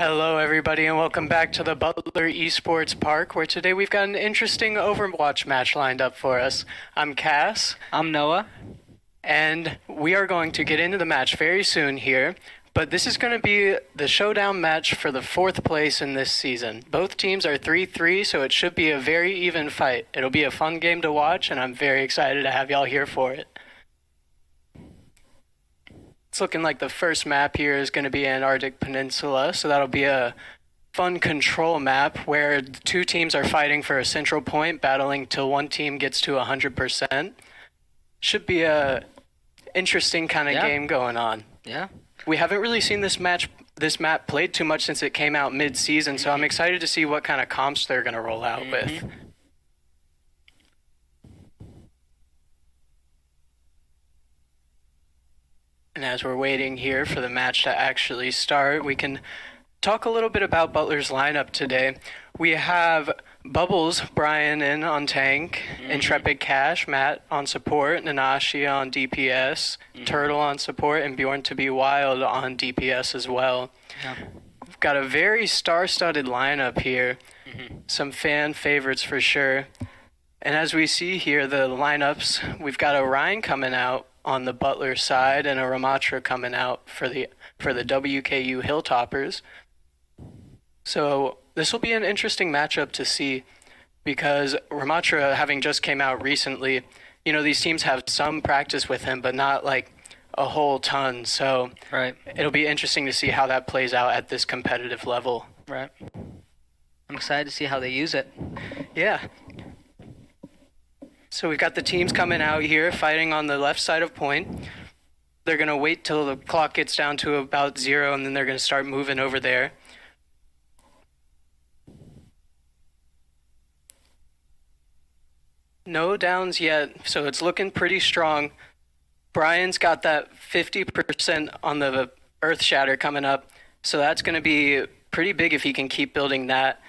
Hello, everybody, and welcome back to the Butler Esports Park, where today we've got an interesting Overwatch match lined up for us. I'm Cass, I'm Noah. and we are going to get into the match very soon here, but this is going to be the showdown match for the fourth place in this season. Both teams are 3-3, so it should be a very even fight. It'll be a fun game to watch, and I'm very excited to have y'all here for it. It's looking like the first map here is going to be Antarctic Peninsula, so that'll be a fun control map where the two teams are fighting for a central point, battling till one team gets to 100%. Should be a interesting kind of game going on. Yeah. We haven't really seen this map played too much since it came out mid-season, so I'm excited to see what kind of comps they're going to roll out with. And as we're waiting here for the match to actually start, we can talk a little bit about Butler's lineup today. We have Bubbles, Brian in on tank, Intrepid Cash, Matt on support, Nanashi on DPS, Turtle on support, and Bjorn to be Wild on DPS as well. Yeah. We've got a very star-studded lineup here. Some fan favorites for sure. And as we see here, the lineups, we've got Orion coming out on the Butler side and a Ramatra coming out for the WKU Hilltoppers. So this will be an interesting matchup to see because Ramatra, having just came out recently, you know, these teams have some practice with him, but not like a whole ton. So it'll be interesting to see how that plays out at this competitive level. Right. I'm excited to see how they use it. Yeah. So we've got the teams coming out here fighting on the left side of point. They're going to wait till the clock gets down to about 0, and then they're going to start moving over there. No downs yet, so it's looking pretty strong. Brian's got that 50% on the Earth Shatter coming up, so that's going to be pretty big if he can keep building that.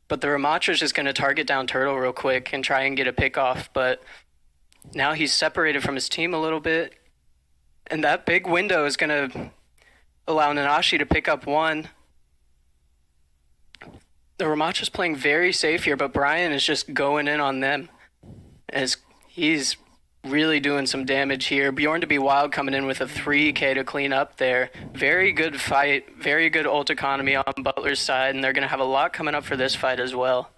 But the Ramatra's just going to target down Turtle real quick and try and get a pick off. But now he's separated from his team a little bit. And that big window is going to allow Nanashi to pick up one. The Ramatra's playing very safe here, but Brian is just going in on them. As he's really doing some damage here. Bjorn to be Wild coming in with a 3k to clean up there. Very good fight, very good ult economy on Butler's side, and they're going to have a lot coming up for this fight as well.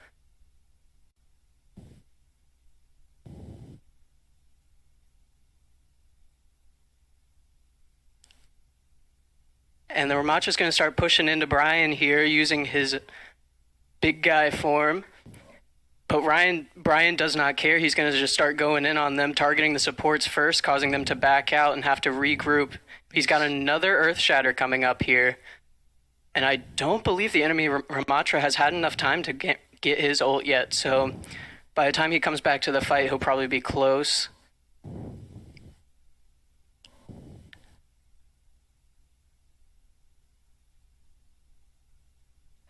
And the Ramatra's going to start pushing into Brian here using his big guy form. But Brian does not care. He's going to just start going in on them, targeting the supports first, causing them to back out and have to regroup. He's got another Earth Shatter coming up here. And I don't believe the enemy Ramatra has had enough time to get his ult yet. So by the time he comes back to the fight, he'll probably be close.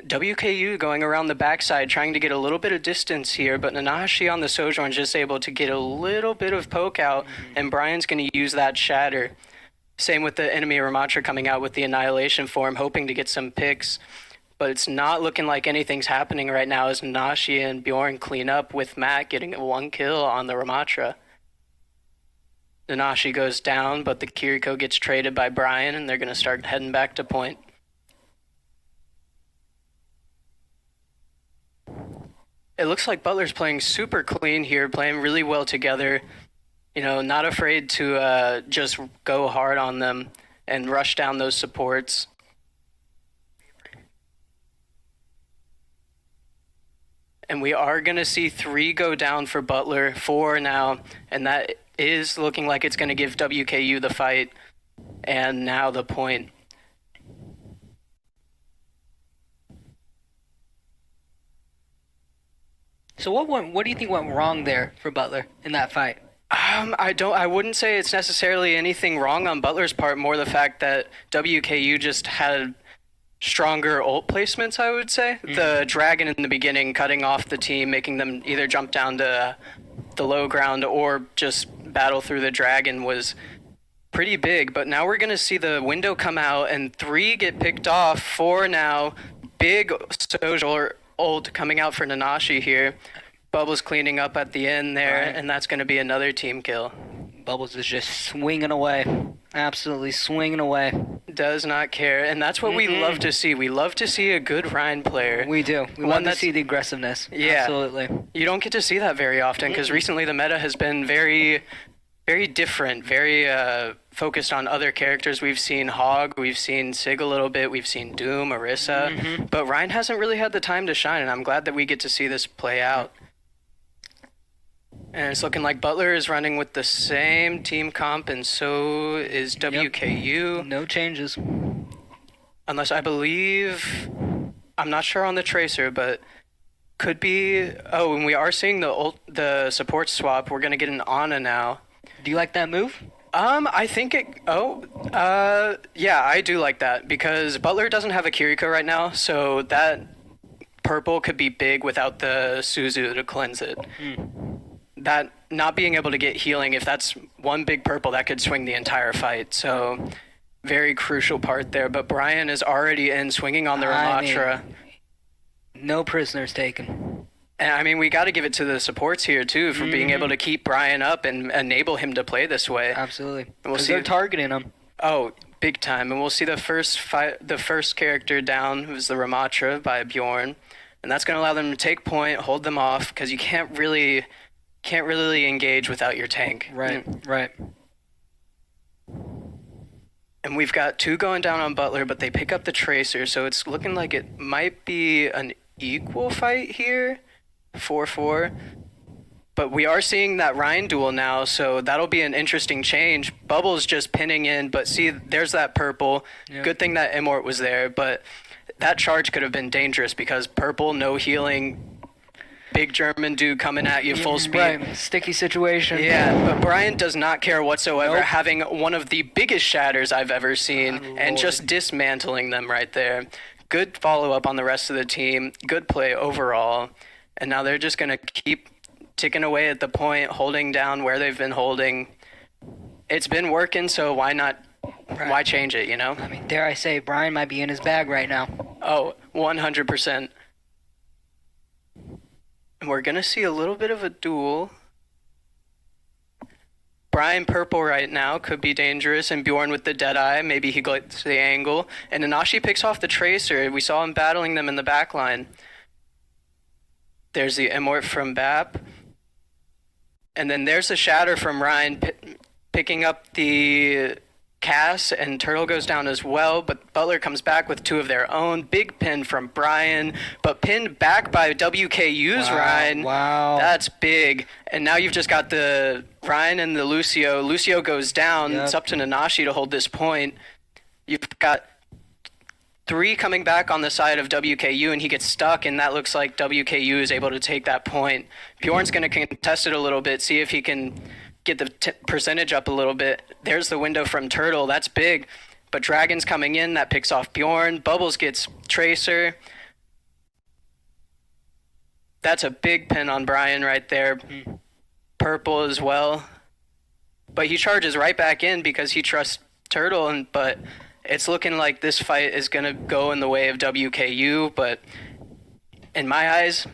WKU going around the backside, trying to get a little bit of distance here, but Nanashi on the Sojourn's just able to get a little bit of poke out, and Brian's going to use that Shatter. Same with the enemy Ramatra coming out with the Annihilation form, hoping to get some picks, but it's not looking like anything's happening right now as Nanashi and Bjorn clean up with Matt getting one kill on the Ramatra. Nanashi goes down, but the Kiriko gets traded by Brian, and they're going to start heading back to point. It looks like Butler's playing super clean here, playing really well together. You know, not afraid to just go hard on them and rush down those supports. And we are going to see 3 go down for Butler, 4 now, and that is looking like it's going to give WKU the fight and now the point. So what do you think went wrong there for Butler in that fight? I wouldn't say it's necessarily anything wrong on Butler's part, more the fact that WKU just had stronger ult placements, I would say. The Dragon in the beginning cutting off the team, making them either jump down to the low ground or just battle through the Dragon was pretty big, but now we're going to see the window come out and 3 get picked off. 4 now. Big social ult coming out for Nanashi here. Bubbles cleaning up at the end there, Right. and that's going to be another team kill. Bubbles is just swinging away. Absolutely swinging away. Does not care, and that's what we love to see. We love to see a good Rhine player. We do. We One want to that's- see the aggressiveness. Yeah. Absolutely. You don't get to see that very often because recently the meta has been very, very different, very focused on other characters. We've seen Hog, we've seen Sig a little bit, we've seen Doom, Orisa, but Ryan hasn't really had the time to shine, and I'm glad that we get to see this play out. And it's looking like Butler is running with the same team comp, and so is WKU. No changes. Unless I believe, I'm not sure on the Tracer, but could be. Oh, and we are seeing the support swap. We're gonna get an Ana now. Do you like that move? I think it. Yeah, I do like that because Butler doesn't have a Kiriko right now, so that purple could be big without the Suzu to cleanse it. That not being able to get healing, if that's one big purple, that could swing the entire fight. So very crucial part there. But Brian is already in, swinging on the Ramatra. No prisoners taken. And I mean, we got to give it to the supports here too for being able to keep Brian up and enable him to play this way. Absolutely. And we'll Because see. they're targeting him. Oh, big time. And we'll see the first character down, who's the Ramatra by Bjorn. And that's going to allow them to take point, hold them off, because you can't really engage without your tank. Right. Right. And we've got 2 going down on Butler, but they pick up the Tracer, so it's looking like it might be an equal fight here, 4-4. But we are seeing that Rhine duel now, so that'll be an interesting change. Bubbles just pinning in, but see, there's that purple. Yep. Good thing that Immort was there, but that charge could have been dangerous because purple, no healing, big German dude coming at you full speed. Right. Sticky situation. Yeah, but Brian does not care whatsoever, Nope. having one of the biggest shatters I've ever seen My and lord. just dismantling them right there. Good follow-up on the rest of the team. Good play overall. And now they're just going to keep ticking away at the point, holding down where they've been holding. It's been working, so why not? Right. Why change it, you know? I mean, dare I say, Brian might be in his bag right now. Oh, 100%. And we're going to see a little bit of a duel. Brian purple right now could be dangerous, and Bjorn with the Deadeye. Maybe he gets the angle. And Nanashi picks off the Tracer. We saw him battling them in the back line. There's the Immort from Bap. And then there's the Shatter from Ryan picking up the Cass, and Turtle goes down as well, but Butler comes back with 2 of their own. Big pin from Brian, but pinned back by WKU's Ryan. Wow. That's big. And now you've just got the Ryan and the Lucio. Lucio goes down. Yep. It's up to Nanashi to hold this point. You've got 3 coming back on the side of WKU, and he gets stuck, and that looks like WKU is able to take that point. Bjorn's going to contest it a little bit, see if he can get the percentage up a little bit. There's the window from Turtle. That's big. But Dragon's coming in. That picks off Bjorn. Bubbles gets Tracer. That's a big pin on Brian right there. Purple as well. But he charges right back in because he trusts Turtle. But it's looking like this fight is going to go in the way of WKU. But in my eyes,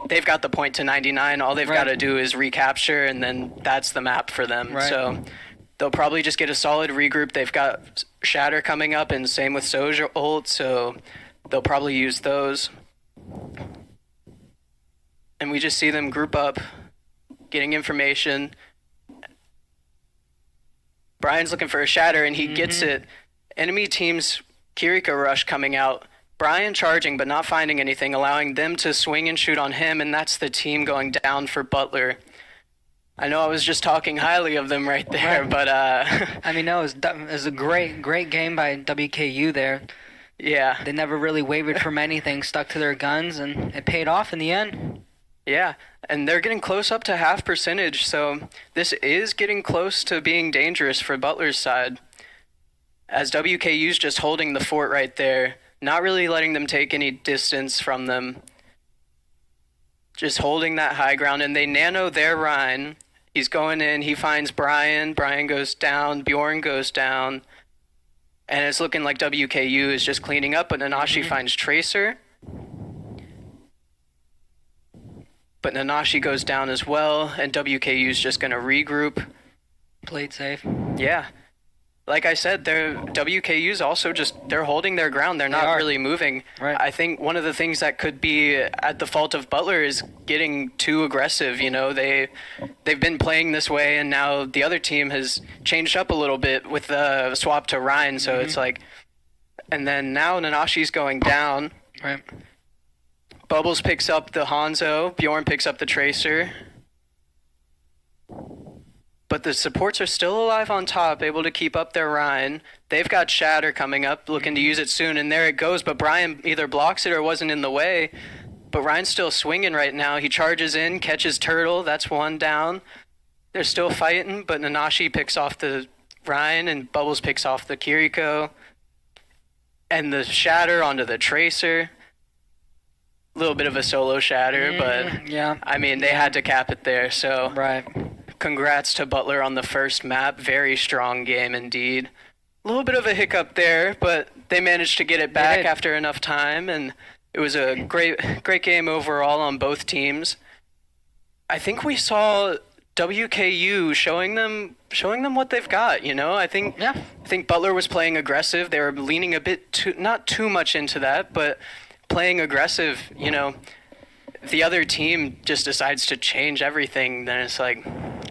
they've got the point to 99. All they've got to do is recapture, and then that's the map for them. Right. So they'll probably just get a solid regroup. They've got Shatter coming up, and same with Soja ult, so they'll probably use those. And we just see them group up, getting information. Brian's looking for a Shatter, and he gets it. Enemy team's Kiriko rush coming out. Brian charging but not finding anything, allowing them to swing and shoot on him, and that's the team going down for Butler. I know I was just talking highly of them right there, but I mean, no, it was a great game by WKU there. yeah. They never really wavered from anything, stuck to their guns, and it paid off in the end. Yeah, and they're getting close up to half percentage, so this is getting close to being dangerous for Butler's side. As WKU's just holding the fort right there, not really letting them take any distance from them. Just holding that high ground, and they nano their Rhine. He's going in. He finds Brian. Brian goes down. Bjorn goes down. And it's looking like WKU is just cleaning up, but Nanashi finds Tracer. But Nanashi goes down as well, and WKU is just going to regroup. Played safe. Yeah. Like I said, WKU's also they're holding their ground. They're not really moving. Right. I think one of the things that could be at the fault of Butler is getting too aggressive. You know, they've been playing this way, and now the other team has changed up a little bit with the swap to Ryan. So it's like, and then now Nanashi's going down. Right. Bubbles picks up the Hanzo. Bjorn picks up the Tracer. But the supports are still alive on top, able to keep up their Rhine. They've got Shatter coming up, looking to use it soon, and there it goes. But Brian either blocks it or wasn't in the way. But Ryan's still swinging right now. He charges in, catches Turtle. That's one down. They're still fighting, but Nanashi picks off the Ryan, and Bubbles picks off the Kiriko. And the Shatter onto the Tracer. A little bit of a solo Shatter, but yeah. I mean, they had to cap it there, so... Right. Congrats to Butler on the first map. Very strong game indeed. A little bit of a hiccup there, but they managed to get it back after enough time, and it was a great game overall on both teams. I think we saw WKU showing them what they've got, you know? I think Butler was playing aggressive. They were leaning a bit not too much into that, but playing aggressive, you know. The other team just decides to change everything, then it's like...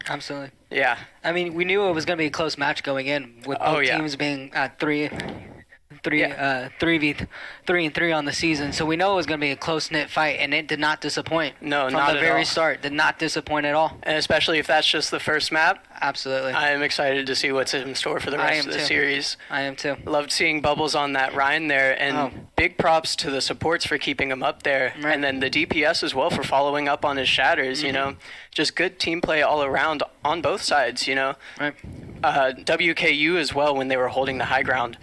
Absolutely. Yeah. I mean, we knew it was going to be a close match going in, with both teams being at 3-3 on the season. So we know it was going to be a close-knit fight, and it did not disappoint. No, from not the at very all. start. Did not disappoint at all. And especially if that's just the first map. Absolutely. I am excited to see what's in store for the rest of the series. I am too. Loved seeing Bubbles on that Rhine there, and big props to the supports for keeping him up there, and then the DPS as well for following up on his shatters, you know. Just good team play all around on both sides, you know. Right. WKU as well, when they were holding the high ground.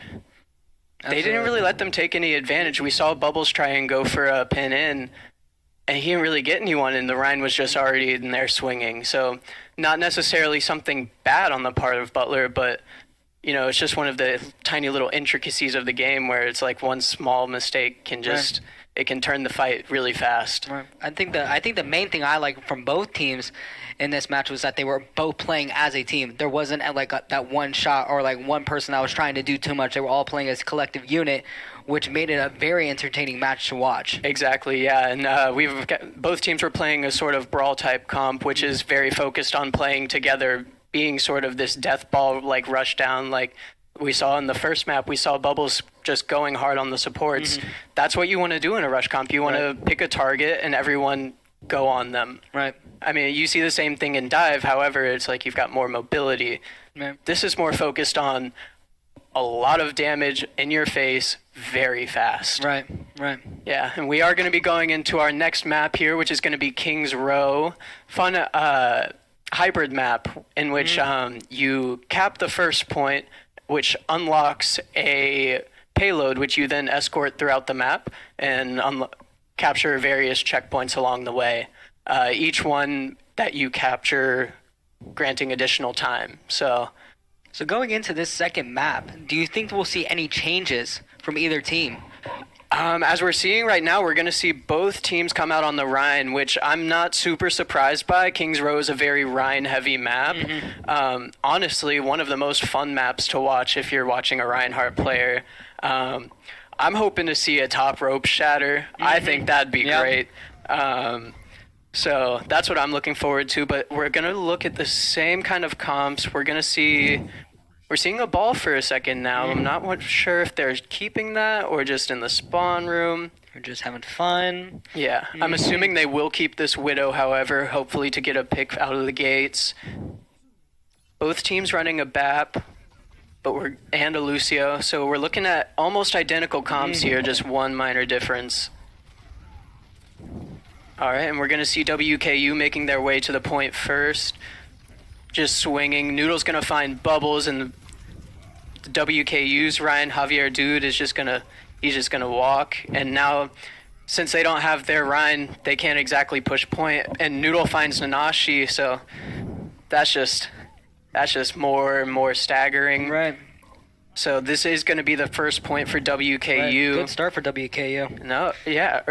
They didn't really let them take any advantage. We saw Bubbles try and go for a pin in, and he didn't really get anyone, and the Rhine was just already in there swinging. So not necessarily something bad on the part of Butler, but, you know, it's just one of the tiny little intricacies of the game where it's like one small mistake can just... It can turn the fight really fast. Right. I think the main thing I like from both teams in this match was that they were both playing as a team. There wasn't that one shot or like one person that was trying to do too much. They were all playing as a collective unit, which made it a very entertaining match to watch. Exactly, yeah. And both teams were playing a sort of brawl type comp, which is very focused on playing together, being sort of this death ball like rush down like we saw in the first map. We saw Bubbles just going hard on the supports. That's what you want to do in a rush comp. You want to pick a target and everyone go on them. Right. I mean, you see the same thing in dive. However, it's like you've got more mobility. Right. This is more focused on a lot of damage in your face very fast. Right. Yeah, and we are going to be going into our next map here, which is going to be King's Row. Fun hybrid map in which you cap the first point, which unlocks a payload, which you then escort throughout the map and capture various checkpoints along the way. Each one that you capture granting additional time. So going into this second map, do you think we'll see any changes from either team? As we're seeing right now, we're going to see both teams come out on the Rhine, which I'm not super surprised by. Kings Row is a very Rhine-heavy map. Honestly, one of the most fun maps to watch if you're watching a Reinhardt player. I'm hoping to see a top rope shatter. I think that'd be great. So that's what I'm looking forward to. But we're going to look at the same kind of comps. We're seeing a ball for a second now. I'm not sure if they're keeping that or just in the spawn room. Or just having fun. Yeah, I'm assuming they will keep this Widow, however, hopefully to get a pick out of the gates. Both teams running a BAP and a Lucio, so we're looking at almost identical comps here, just one minor difference. All right, and we're going to see WKU making their way to the point first. Just swinging. Noodle's going to find Bubbles, and the WKU's Ryan Javier Dude is just going to walk. And now, since they don't have their Ryan, they can't exactly push point. And Noodle finds Nanashi, so that's just more and more staggering. Right. So this is going to be the first point for WKU. Right. Good start for WKU. No, yeah,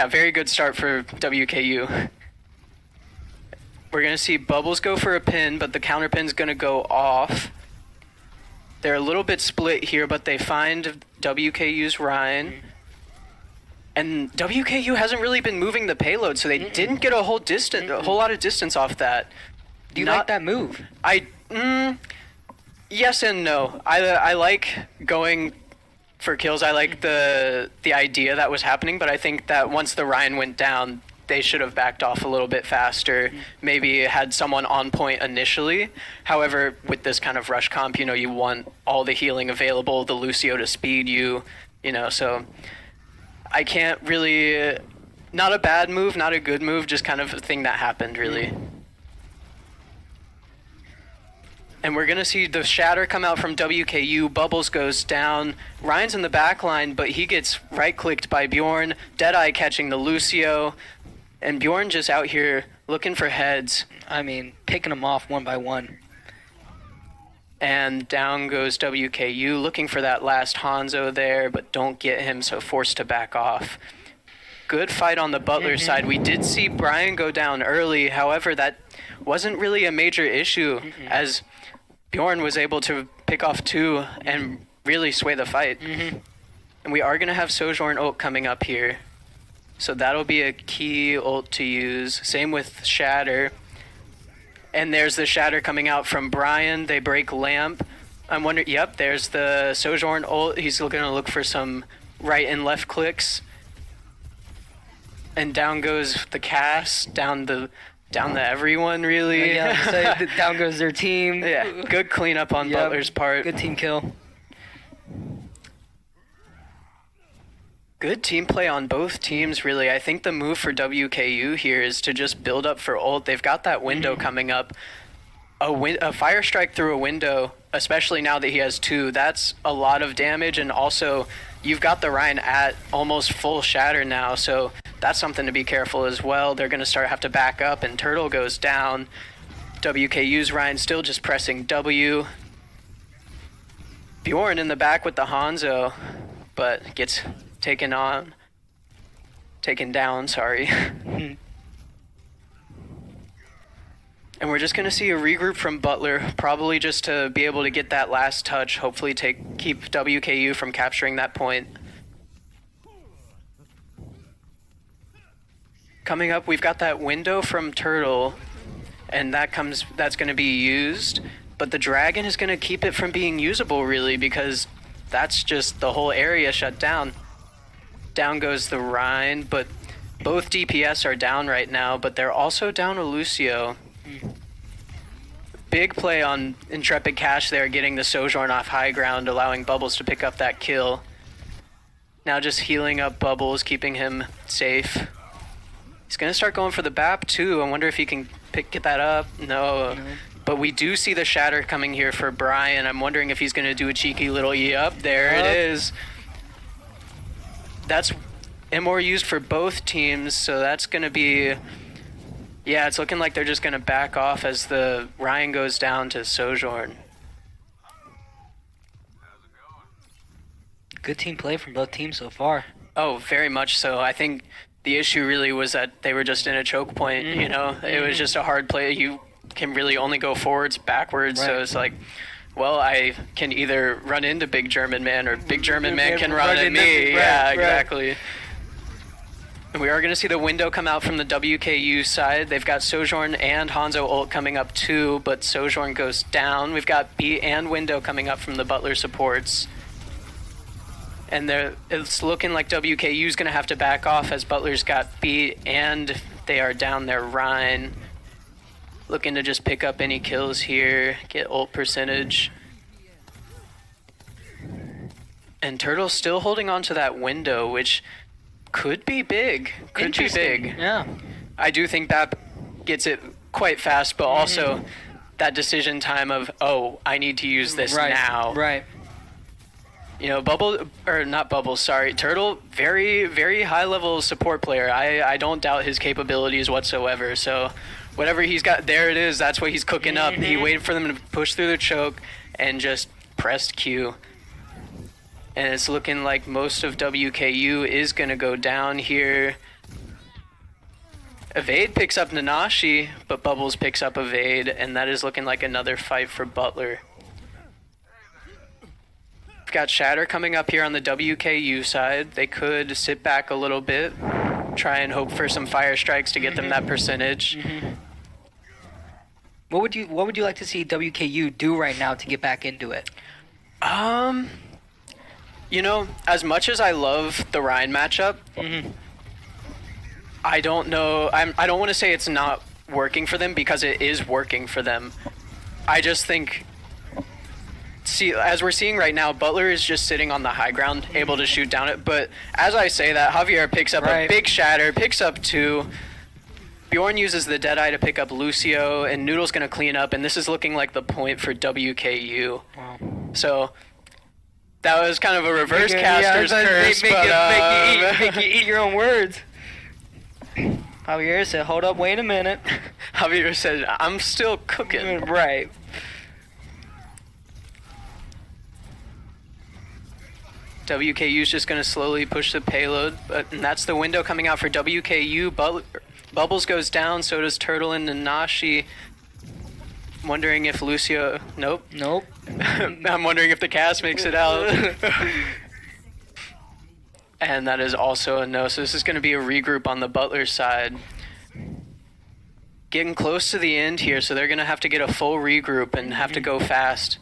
very good start for WKU. We're going to see Bubbles go for a pin, but the counter pin's going to go off. They're a little bit split here, but they find WKU's Ryan. And WKU hasn't really been moving the payload, so they didn't get a whole lot of distance off that. Do you like that move? Yes and no. I like going for kills. I like the idea that was happening, but I think that once the Ryan went down, they should have backed off a little bit faster. Maybe had someone on point initially. However, with this kind of rush comp, you want all the healing available, the Lucio to speed you, so I can't really, not a bad move, not a good move, just kind of a thing that happened, really. And we're going to see the shatter come out from WKU. Bubbles goes down. Ryan's in the back line, but he gets right-clicked by Bjorn. Deadeye catching the Lucio. And Bjorn just out here looking for heads. I mean, picking them off one by one. And down goes WKU, looking for that last Hanzo there, but don't get him, so forced to back off. Good fight on the Butler side. We did see Brian go down early. However, that wasn't really a major issue as Bjorn was able to pick off 2 and really sway the fight. And we are going to have Sojourn ult coming up here. So that'll be a key ult to use. Same with Shatter. And there's the Shatter coming out from Brian. They break Lamp. I'm wondering, yep, there's the Sojourn ult. He's going to look for some right and left clicks. And down goes the cast, down the everyone, really. Yeah, so down goes their team. Yeah, good cleanup on Butler's part. Good team kill. Good team play on both teams, really. I think the move for WKU here is to just build up for ult. They've got that window coming up. A fire strike through a window, especially now that he has 2, that's a lot of damage. And also, you've got the Ryan at almost full shatter now, so that's something to be careful as well. They're going to have to back up, and Turtle goes down. WKU's Ryan still just pressing W. Bjorn in the back with the Hanzo, but gets taken down, sorry. And we're just going to see a regroup from Butler, probably just to be able to get that last touch, hopefully keep WKU from capturing that point. Coming up, we've got that window from Turtle, and that's going to be used, but the Dragon is going to keep it from being usable, really, because that's just the whole area shut down. Down goes the Rhine, but both DPS are down right now, but they're also down a Lucio. Big play on Intrepid Cash there, getting the Sojourn off high ground, allowing Bubbles to pick up that kill. Now just healing up Bubbles, keeping him safe. He's going to start going for the BAP too. I wonder if he can get that up. No. But we do see the Shatter coming here for Brian. I'm wondering if he's going to do a cheeky little E-up. There it is. That's MOR used for both teams, so that's going to be... Yeah, it's looking like they're just going to back off as the Ryan goes down to Sojourn. Good team play from both teams so far. Oh, very much so. I think the issue really was that they were just in a choke point, you know? It was just a hard play. You can really only go forwards, backwards, so it's like, well, I can either run into Big German Man or Big German Man can run at me. Yeah, exactly. And we are going to see the window come out from the WKU side. They've got Sojourn and Hanzo ult coming up too, but Sojourn goes down. We've got B and window coming up from the Butler supports. And it's looking like WKU's going to have to back off as Butler's got B and they are down their Rhine. Looking to just pick up any kills here, get ult percentage. And Turtle's still holding on to that window, which could be big. Could be big. Yeah. I do think BAP gets it quite fast, but also that decision time of, oh, I need to use this now. Right. You know, Turtle, very, very high level support player. I don't doubt his capabilities whatsoever. So whatever he's got, there it is. That's what he's cooking up. He waited for them to push through the choke and just pressed Q. And it's looking like most of WKU is going to go down here. Evade picks up Nanashi, but Bubbles picks up Evade, and that is looking like another fight for Butler. We've got Shatter coming up here on the WKU side. They could sit back a little bit, try and hope for some fire strikes to get them that percentage. What would you like to see WKU do right now to get back into it? You know, as much as I love the Ryan matchup, I don't know. I don't want to say it's not working for them because it is working for them. I just think, as we're seeing right now, Butler is just sitting on the high ground, able to shoot down it. But as I say that, Javier picks up a big shatter, picks up 2. Bjorn uses the Deadeye to pick up Lucio, and Noodle's going to clean up, and this is looking like the point for WKU. Wow. So that was kind of a reverse caster's curse. Make you eat your own words. Javier said, hold up, wait a minute. Javier said, I'm still cooking. Right. WKU's just going to slowly push the payload, and that's the window coming out for WKU. Bubbles goes down, so does Turtle and Nanashi. I'm wondering if Lucio... Nope. I'm wondering if the cast makes it out. And that is also a no. So this is going to be a regroup on the Butler side. Getting close to the end here, so they're going to have to get a full regroup and have to go fast.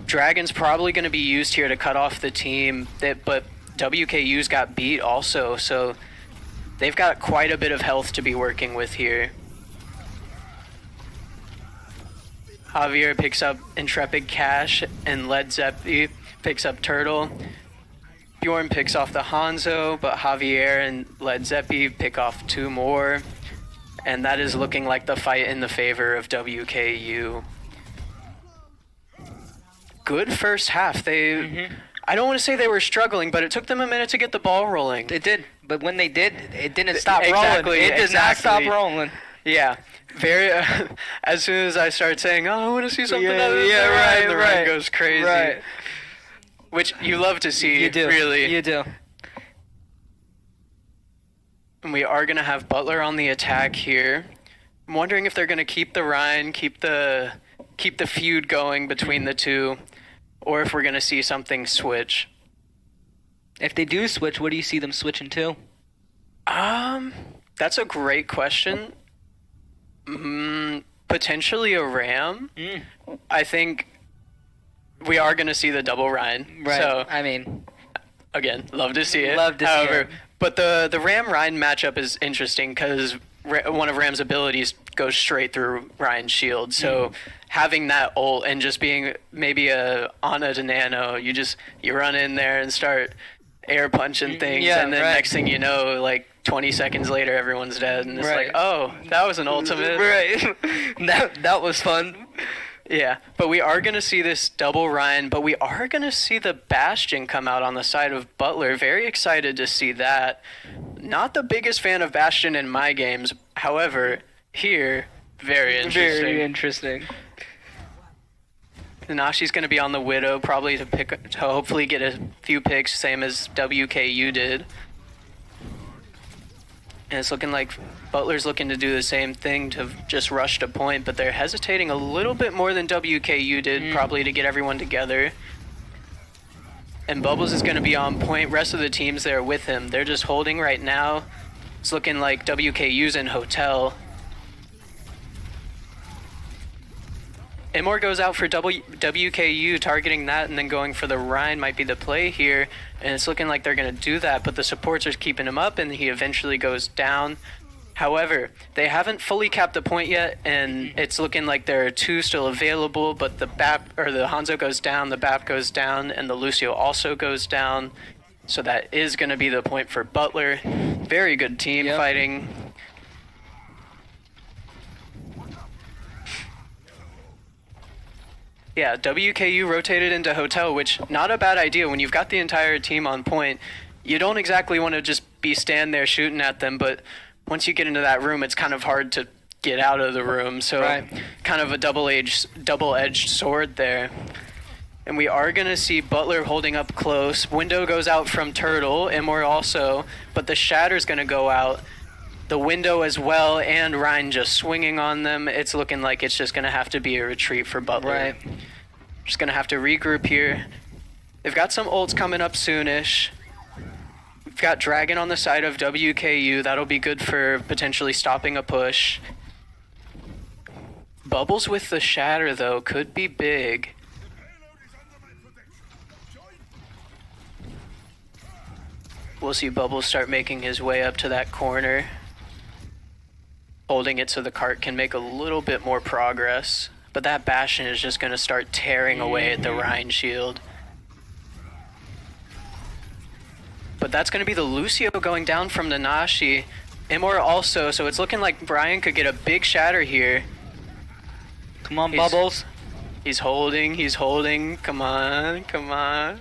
Dragon's probably going to be used here to cut off the team, but WKU's got beat also, so they've got quite a bit of health to be working with here. Javier picks up Intrepid Cash, and Led Zeppeli picks up Turtle. Bjorn picks off the Hanzo, but Javier and Led Zeppeli pick off 2 more. And that is looking like the fight in the favor of WKU. Good first half. I don't want to say they were struggling, but it took them a minute to get the ball rolling. It did, but when they did, it didn't stop rolling. It did not stop rolling. Yeah. Very. As soon as I start saying, "Oh, I want to see something," the run goes crazy. Right. Which you love to see. You do. Really. You do. And we are gonna have Butler on the attack here. I'm wondering if they're gonna keep the Ryan, keep the feud going between the two, or if we're gonna see something switch. If they do switch, what do you see them switching to? That's a great question. Potentially a Ram. I think we are going to see the double Ryan. Right. So, I mean, again, love to see it. see it. But the Ram-Ryan matchup is interesting because one of Ram's abilities goes straight through Ryan's shield. So having that ult and just being maybe a Ana to Nano, you run in there and start air punching things, and then next thing you know, like 20 seconds later, everyone's dead, and it's like, oh, that was an ultimate. Right. that was fun. Yeah, but we are going to see this double Ryan, but we are going to see the Bastion come out on the side of Butler. Very excited to see that. Not the biggest fan of Bastion in my games. However, here, very interesting. Very interesting. Nanashi's going to be on the Widow, probably to hopefully get a few picks, same as WKU did. And it's looking like Butler's looking to do the same thing, to just rush to point, but they're hesitating a little bit more than WKU did, probably to get everyone together. And Bubbles is going to be on point. Rest of the teams there with him, they're just holding right now. It's looking like WKU's in Hotel. Imor goes out for WKU, targeting that, and then going for the Ryan might be the play here. And it's looking like they're going to do that, but the supports are keeping him up, and he eventually goes down. However, they haven't fully capped the point yet, and it's looking like there are 2 still available, but the Hanzo goes down, the BAP goes down, and the Lucio also goes down. So that is going to be the point for Butler. Very good team fighting. Yeah, WKU rotated into Hotel, which not a bad idea. When you've got the entire team on point, you don't exactly want to just be stand there shooting at them, but once you get into that room, it's kind of hard to get out of the room. So kind of a double-edged sword there. And we are going to see Butler holding up close. Window goes out from Turtle, and we're also, but the Shatter's going to go out. The Window as well, and Ryan just swinging on them. It's looking like it's just going to have to be a retreat for Butler. Right. Just going to have to regroup here. They've got some ults coming up soonish. We've got Dragon on the side of WKU. That'll be good for potentially stopping a push. Bubbles with the Shatter, though, could be big. We'll see Bubbles start making his way up to that corner. Holding it so the cart can make a little bit more progress. But that Bastion is just going to start tearing away at the Rhine shield. But that's going to be the Lucio going down from Nanashi. Imor also, so it's looking like Brian could get a big Shatter here. Come on, Bubbles. He's holding. Come on.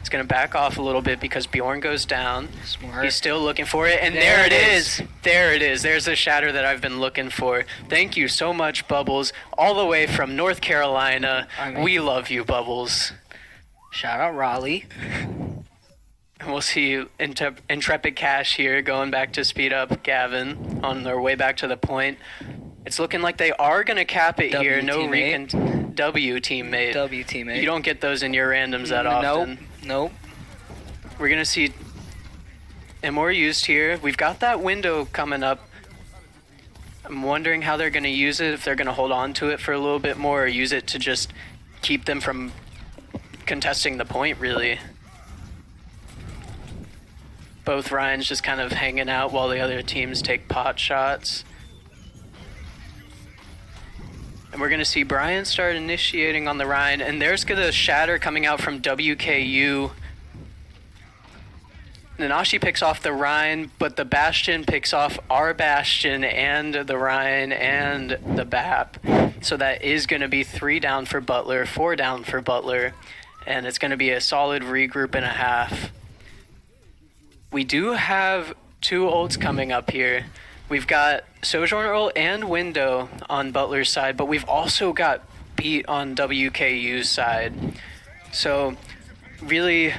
It's going to back off a little bit because Bjorn goes down. Smart. He's still looking for it, and there it is. There it is. There's the Shatter that I've been looking for. Thank you so much, Bubbles. All the way from North Carolina. We love you, Bubbles. Shout out Raleigh. And we'll see Intrepid Cash here going back to speed up Gavin on their way back to the point. It's looking like they are going to cap it here. No W teammate. You don't get those in your randoms that often. Nope. We're going to see Imor used here. We've got that Window coming up. I'm wondering how they're going to use it, if they're going to hold on to it for a little bit more or use it to just keep them from contesting the point, really. Both Ryans just kind of hanging out while the other teams take pot shots. And we're going to see Brian start initiating on the Rhine, and there's the Shatter coming out from WKU. Nanashi picks off the Rhine, but the Bastion picks off our Bastion and the Rhine and the BAP. So that is going to be 3 down for Butler, 4 down for Butler, and it's going to be a solid regroup and a half. We do have 2 ults coming up here. We've got Sojourner and Window on Butler's side, but we've also got Beat on WKU's side. So really,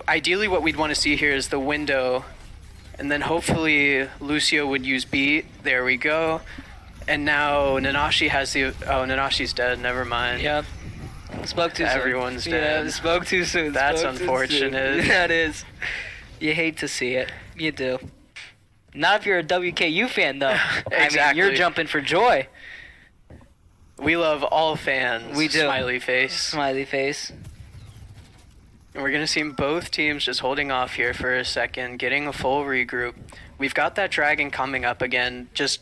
ideally what we'd want to see here is the Window, and then hopefully Lucio would use Beat. There we go. And now Nanashi has Nanashi's dead. Never mind. Yep. Spoke too soon. Everyone's dead. Yeah, spoke too soon. That's unfortunate. That is. You hate to see it. You do. Not if you're a WKU fan, though. Exactly. I mean, you're jumping for joy. We love all fans. We do. Smiley face. Smiley face. And we're going to see both teams just holding off here for a second, getting a full regroup. We've got that Dragon coming up again. Just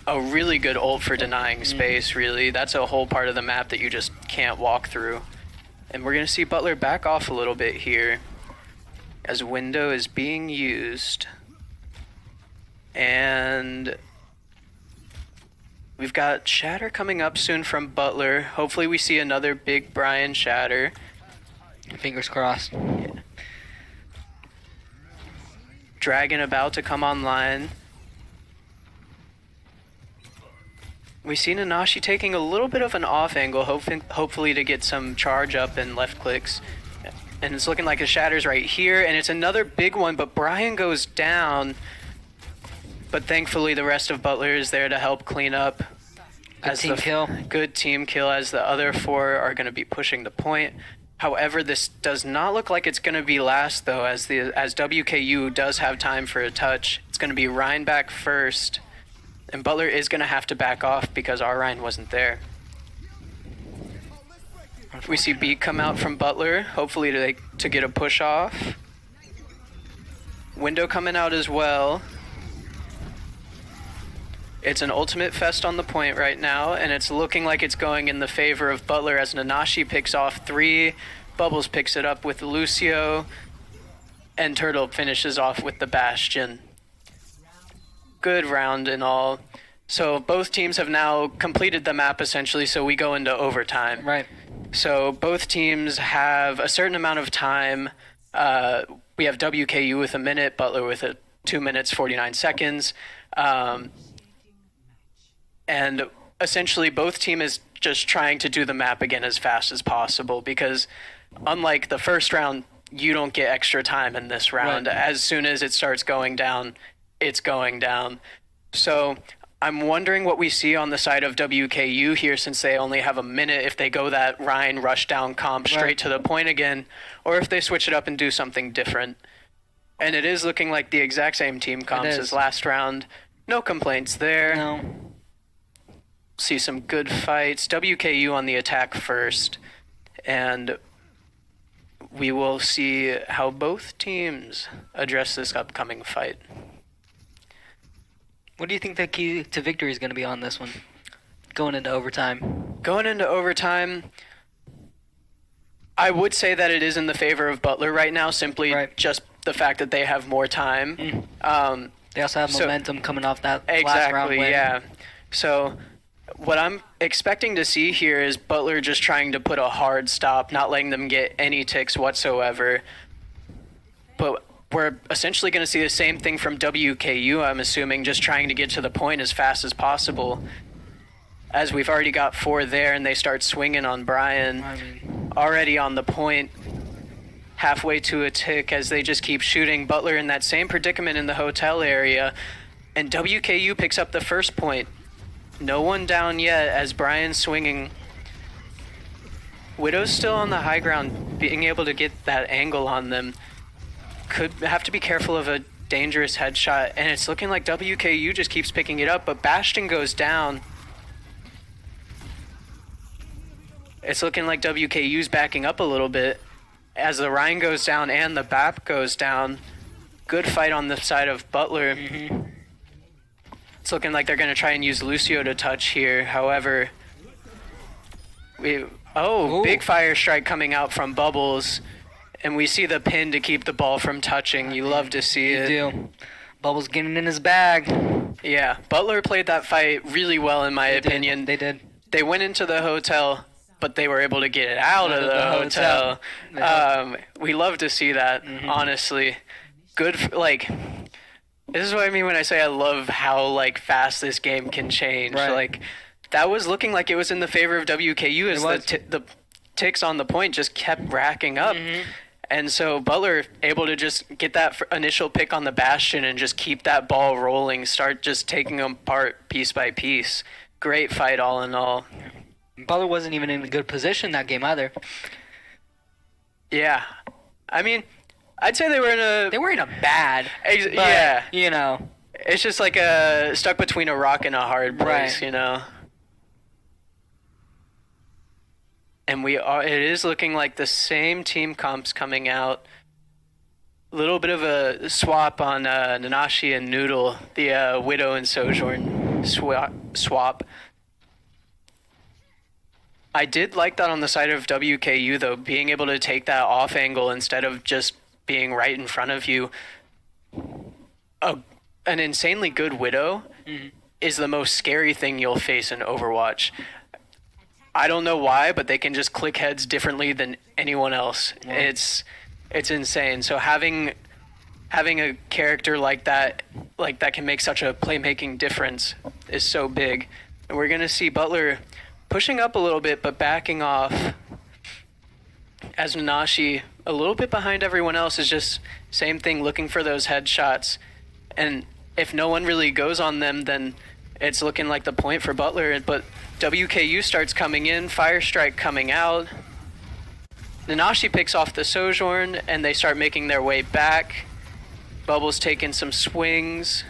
a really good ult for denying space, really. That's a whole part of the map that you just can't walk through. And we're going to see Butler back off a little bit here as Window is being used. And we've got Shatter coming up soon from Butler. Hopefully we see another big Brian Shatter. Fingers crossed. Yeah. Dragon about to come online. We see Nanashi taking a little bit of an off angle, hopefully to get some charge up and left clicks. And it's looking like a Shatter's right here, and it's another big one, but Brian goes down. But thankfully the rest of Butler is there to help clean up. Good team kill. Good team kill, as the other 4 are going to be pushing the point. However, this does not look like it's going to be last, though, as WKU does have time for a touch. It's going to be Ryan back first, and Butler is going to have to back off because our Ryan wasn't there. We see B come out from Butler, hopefully to get a push off. Window coming out as well. It's an ultimate fest on the point right now, and it's looking like it's going in the favor of Butler as Nanashi picks off 3. Bubbles picks it up with Lucio, and Turtle finishes off with the Bastion. Good round and all. So both teams have now completed the map essentially, so we go into overtime. Right. So both teams have a certain amount of time. We have WKU with a minute, Butler with 2 minutes 49 seconds. And essentially both team is just trying to do the map again as fast as possible, because unlike the first round, you don't get extra time in this round. Right. As soon as it starts going down, it's going down. So I'm wondering what we see on the side of WKU here, since they only have a minute, if they go that Ryan rush down comp straight to the point again, or if they switch it up and do something different. And it is looking like the exact same team comps as last round. No complaints there. No. See some good fights. WKU on the attack first. And we will see how both teams address this upcoming fight. What do you think the key to victory is going to be on this one, going into overtime? Going into overtime, I would say that it is in the favor of Butler right now, simply just the fact that they have more time. They also have momentum coming off that last round win. Exactly, yeah. So what I'm expecting to see here is Butler just trying to put a hard stop, not letting them get any ticks whatsoever. But we're essentially going to see the same thing from WKU, I'm assuming, just trying to get to the point as fast as possible. As we've already got 4 there, and they start swinging on Brian. Already on the point, halfway to a tick, as they just keep shooting. Butler in that same predicament in the hotel area, and WKU picks up the first point. No one down yet as Brian's swinging. Widow's still on the high ground, being able to get that angle on them. Could have to be careful of a dangerous headshot, and it's looking like WKU just keeps picking it up, but Bastion goes down. It's looking like WKU's backing up a little bit as the Ryan goes down and the BAP goes down. Good fight on the side of Butler. It's looking like they're going to try and use Lucio to touch here. However, big fire strike coming out from Bubbles. And we see the pin to keep the ball from touching. You love to see it. You do. Bubbles getting in his bag. Yeah, Butler played that fight really well, in my opinion. They did. They went into the hotel, but they were able to get it out of the hotel. We love to see that, honestly. Good, this is what I mean when I say I love how, fast this game can change. Right. That was looking like it was in the favor of WKU as the ticks on the point just kept racking up. And so Butler able to just get that initial pick on the Bastion and just keep that ball rolling, start just taking them apart piece by piece. Great fight all in all. Butler wasn't even in a good position that game either. Yeah. I mean, I'd say they were in a bad. Yeah. You know. It's just like stuck between a rock and a hard place, you know. And it is looking like the same team comps coming out. A little bit of a swap on Nanashi and Noodle, the Widow and Sojourn swap. I did like that on the side of WKU, though, being able to take that off angle instead of just being right in front of you. An insanely good Widow is the most scary thing you'll face in Overwatch. I don't know why, but they can just click heads differently than anyone else. Yeah. It's insane. So having a character like that can make such a playmaking difference is so big. And we're going to see Butler pushing up a little bit, but backing off as Nanashi, a little bit behind everyone else, is just same thing, looking for those headshots. And if no one really goes on them, then it's looking like the point for Butler. But WKU starts coming in, Fire Strike coming out. Nanashi picks off the Sojourn, and they start making their way back. Bubbles taking some swings.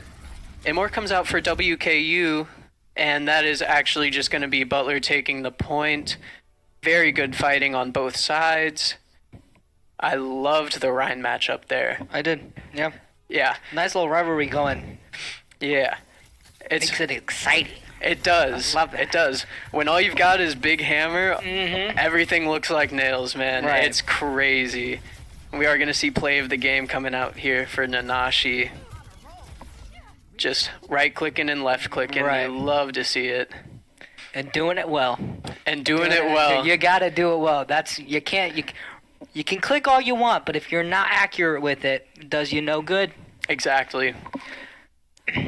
Amor comes out for WKU, and that is actually just going to be Butler taking the point. Very good fighting on both sides. I loved the Rhine matchup there. I did, yeah. Yeah. Nice little rivalry going. Yeah. Makes it exciting. It does. I love that. It does. When all you've got is Big Hammer, everything looks like nails, man. Right. It's crazy. We are going to see play of the game coming out here for Nanashi. Just right-clicking and left-clicking. Right. I love to see it. And doing it well. You got to do it well. You can click all you want, but if you're not accurate with it, it does you no good. Exactly.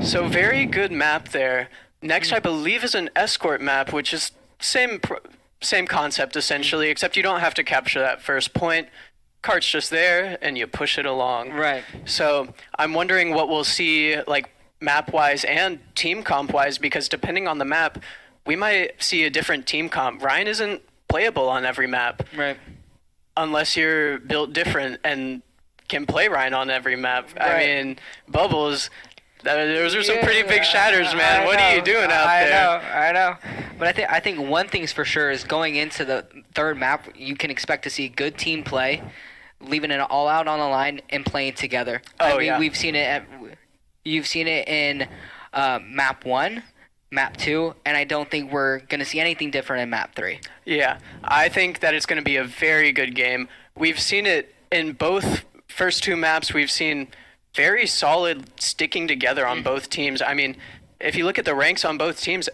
So very good map there. Next, I believe, is an escort map, which is same concept essentially, except you don't have to capture that first point. Cart's just there, and you push it along. Right. So I'm wondering what we'll see, like map-wise and team comp-wise, because depending on the map, we might see a different team comp. Ryan isn't playable on every map. Right. Unless you're built different and can play Ryan on every map. Right. I mean, Bubbles, those are some pretty big shatters, man. What are you doing out there? I know. But I think one thing's for sure is going into the third map, you can expect to see good team play, leaving it all out on the line and playing together. Oh, I mean, yeah. you've seen it in map 1, map 2, and I don't think we're going to see anything different in map 3. Yeah, I think that it's going to be a very good game. We've seen it in both first two maps. We've seen very solid sticking together on both teams. I mean, if you look at the ranks on both teams,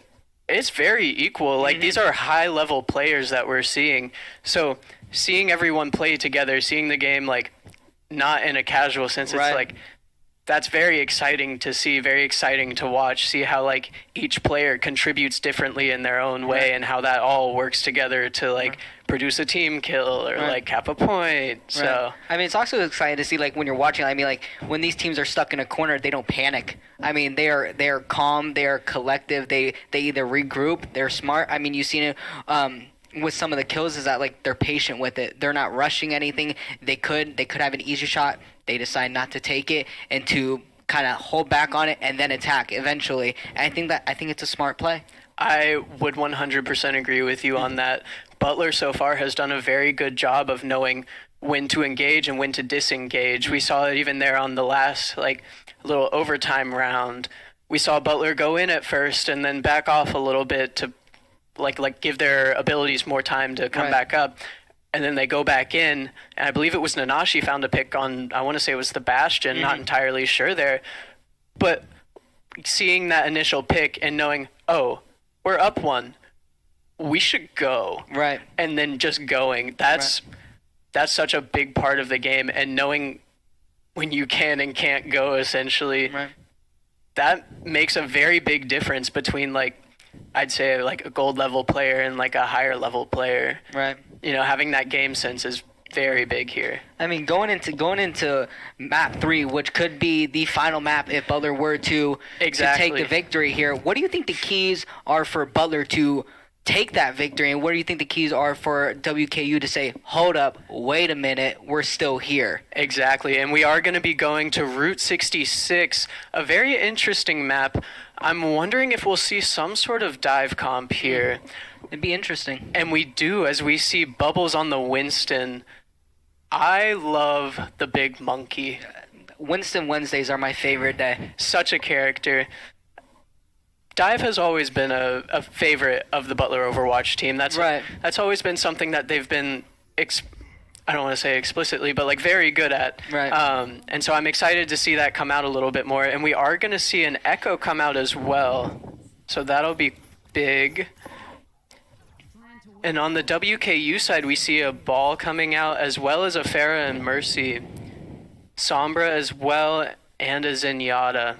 it's very equal. Like, these are high-level players that we're seeing. So seeing everyone play together, seeing the game, like, not in a casual sense, it's like, that's very exciting to see, very exciting to watch, see how, like, each player contributes differently in their own way and how that all works together to, like, produce a team kill or, like, cap a point. So, I mean, it's also exciting to see, like, when you're watching, I mean, like, when these teams are stuck in a corner, they don't panic. I mean, they are calm, they are collective, they either regroup, they're smart. I mean, you've seen it with some of the kills is that, like, they're patient with it. They're not rushing anything. They could have an easy shot. They decide not to take it and to kind of hold back on it and then attack eventually. And I think it's a smart play. I would 100% agree with you on that. Butler so far has done a very good job of knowing when to engage and when to disengage. We saw it even there on the last, like, little overtime round. We saw Butler go in at first and then back off a little bit to like give their abilities more time to come back up. And then they go back in, and I believe it was Nanashi found a pick on, I want to say it was the Bastion, not entirely sure there. But seeing that initial pick and knowing, oh, we're up one, we should go. Right. And then just going, that's such a big part of the game. And knowing when you can and can't go, essentially, that makes a very big difference between, like, I'd say, like, a gold level player and, like, a higher level player. Right. You know, having that game sense is very big here. I mean, going into map 3, which could be the final map if Butler were to take the victory here, what do you think the keys are for Butler to take that victory, and what do you think the keys are for WKU to say, hold up, wait a minute, we're still here? Exactly, and we are going to be going to Route 66, a very interesting map. I'm wondering if we'll see some sort of dive comp here. It'd be interesting. And we do, as we see Bubbles on the Winston. I love the big monkey. Winston Wednesdays are my favorite day. Such a character. Dive has always been a favorite of the Butler Overwatch team. That's always been something that they've been, I don't want to say explicitly, but, like, very good at. Right. And so I'm excited to see that come out a little bit more. And we are going to see an Echo come out as well. So that'll be big. And on the WKU side, we see a Ball coming out, as well as a Farah and Mercy. Sombra as well, and a Zenyatta.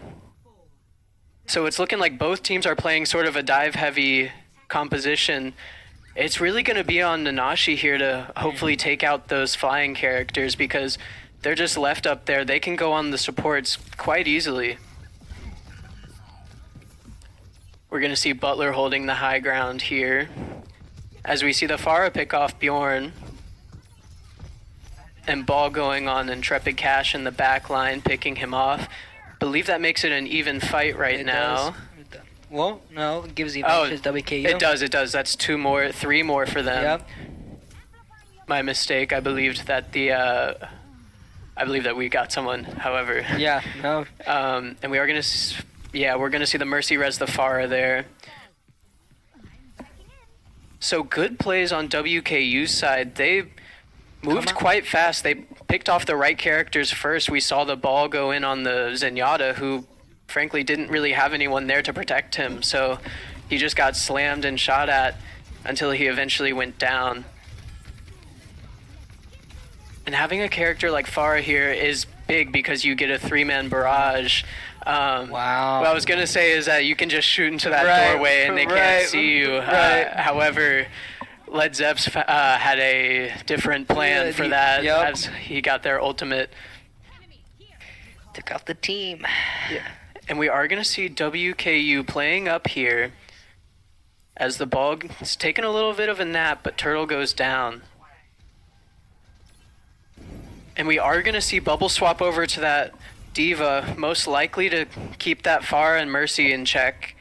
So it's looking like both teams are playing sort of a dive-heavy composition. It's really going to be on Nanashi here to hopefully take out those flying characters, because they're just left up there. They can go on the supports quite easily. We're going to see Butler holding the high ground here, as we see the Pharah pick off Bjorn. And Ball going on Intrepid Cash in the back line, picking him off. Believe that makes it an even fight right now. Well, no, it gives even WKU. It does. That's 3 more for them. Yep. My mistake. I believed that I believe that we got someone, however. Yeah, no. And we are going to, we're going to see the Mercy res the Pharah there. So good plays on WKU's side. They moved quite fast. They picked off the right characters first. We saw the Ball go in on the Zenyatta, who frankly didn't really have anyone there to protect him. So he just got slammed and shot at until he eventually went down. And having a character like Pharah here is big because you get a 3-man barrage. Wow. What I was going to say is that you can just shoot into that doorway and they can't see you. However, Led Zepp's had a different plan for that as he got their ultimate. Took out the team. Yeah. And we are going to see WKU playing up here as the ball is taking a little bit of a nap, but Turtle goes down. And we are going to see Bubble swap over to that Diva, most likely to keep that Pharah and Mercy in check,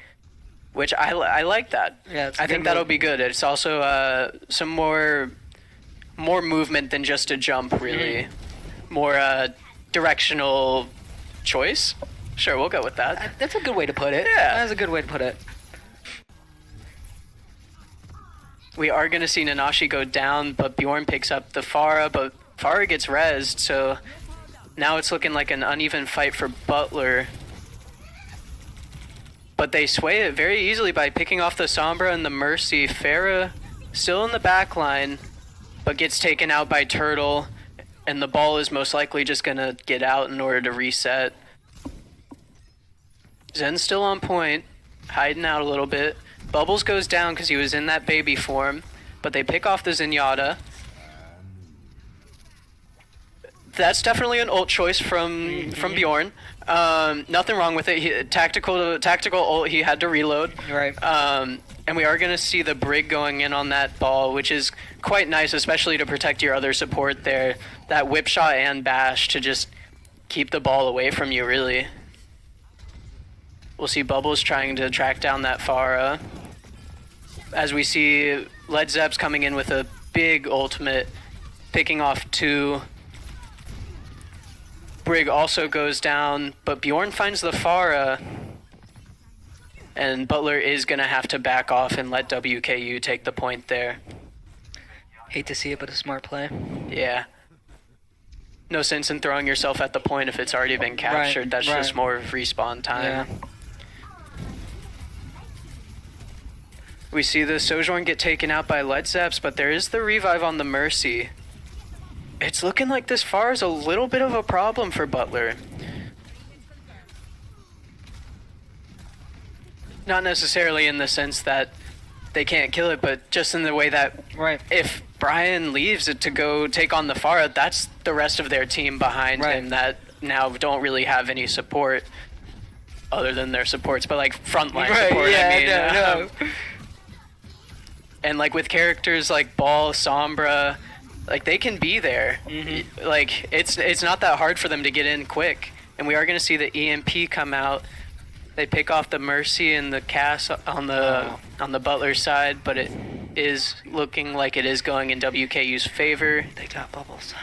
which I like that. Yeah, I think that'll be good. It's also some more movement than just a jump, really. More directional choice. Sure, we'll go with that. That's a good way to put it. Yeah. That's a good way to put it. We are going to see Nanashi go down, but Bjorn picks up the Pharah, but Pharah gets rezzed, so now it's looking like an uneven fight for Butler. But they sway it very easily by picking off the Sombra and the Mercy. Pharah still in the back line, but gets taken out by Turtle, and the ball is most likely just going to get out in order to reset. Zen's still on point, hiding out a little bit. Bubbles goes down because he was in that baby form, but they pick off the Zenyatta. That's definitely an ult choice from Bjorn. Nothing wrong with it. Tactical ult, he had to reload. Right. And we are going to see the Brig going in on that ball, which is quite nice, especially to protect your other support there. That whip shot and bash to just keep the ball away from you, really. We'll see Bubbles trying to track down that Pharah. As we see Led Zepp's coming in with a big ultimate, picking off 2. Brig also goes down, but Bjorn finds the Pharah. And Butler is going to have to back off and let WKU take the point there. Hate to see it, but a smart play. Yeah. No sense in throwing yourself at the point if it's already been captured. That's just more respawn time. Yeah. We see the Sojourn get taken out by Led Zeps, but there is the revive on the Mercy. It's looking like this Pharah is a little bit of a problem for Butler. Not necessarily in the sense that they can't kill it, but just in the way that if Brian leaves it to go take on the Pharah, that's the rest of their team behind him that now don't really have any support other than their supports, but like frontline support, I mean. And like with characters like Ball, Sombra, like they can be there. Like it's not that hard for them to get in quick. And we are going to see the EMP come out. They pick off the Mercy and the Cass on the Butler side, but it is looking like it is going in WKU's favor. They got Bubbles.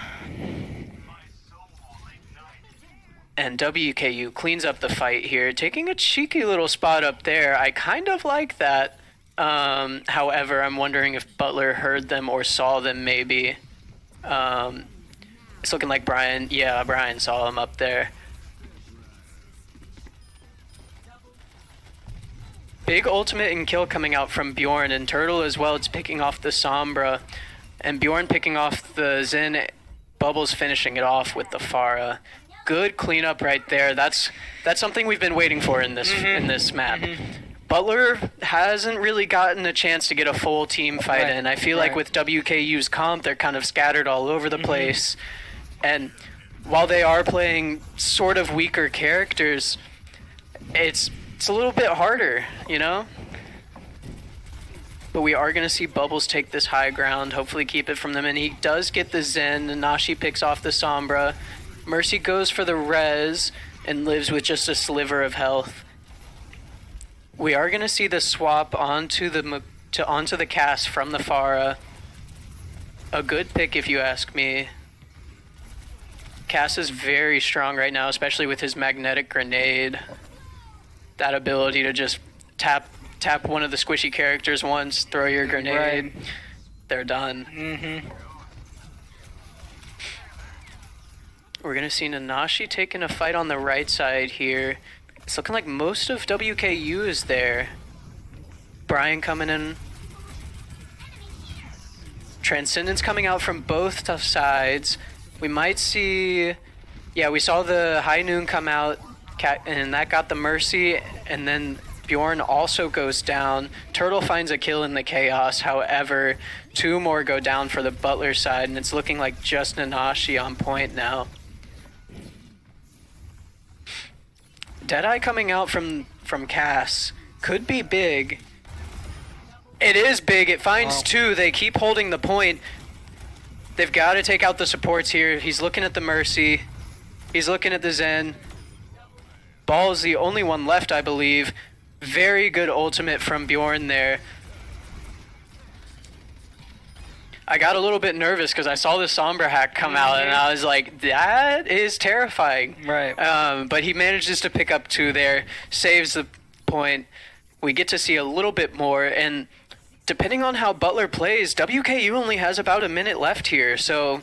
And WKU cleans up the fight here, taking a cheeky little spot up there. I kind of like that. However, I'm wondering if Butler heard them or saw them maybe. It's looking like Brian saw him up there. Big ultimate and kill coming out from Bjorn, and Turtle as well. It's picking off the Sombra, and Bjorn picking off the Zen. Bubbles finishing it off with the Pharah. Good cleanup right there. That's something we've been waiting for in this map. Butler hasn't really gotten a chance to get a full team fight in. I feel like with WKU's comp, they're kind of scattered all over the place. And while they are playing sort of weaker characters, it's a little bit harder, you know? But we are going to see Bubbles take this high ground, hopefully keep it from them. And he does get the Zen. Nanashi picks off the Sombra. Mercy goes for the res and lives with just a sliver of health. We are going to see the swap onto the Cass from the Pharah. A good pick if you ask me. Cass is very strong right now, especially with his magnetic grenade. That ability to just tap one of the squishy characters once, throw your grenade, they're done. We're going to see Nanashi taking a fight on the right side here. It's looking like most of WKU is there. Brian coming in. Transcendence coming out from both sides. We might see Yeah, we saw the High Noon come out, and that got the Mercy, and then Bjorn also goes down. Turtle finds a kill in the Chaos. However, 2 more go down for the Butler side, and it's looking like just Nanashi on point now. Deadeye coming out from Cass could be big. It is big. It finds 2. They keep holding the point. They've got to take out the supports here. He's looking at the Mercy. He's looking at the Zen. Ball is the only one left, I believe. Very good ultimate from Bjorn there. I got a little bit nervous because I saw the Sombra hack come out, and I was like, that is terrifying. Right. But he manages to pick up 2 there, saves the point. We get to see a little bit more, and depending on how Butler plays, WKU only has about a minute left here, so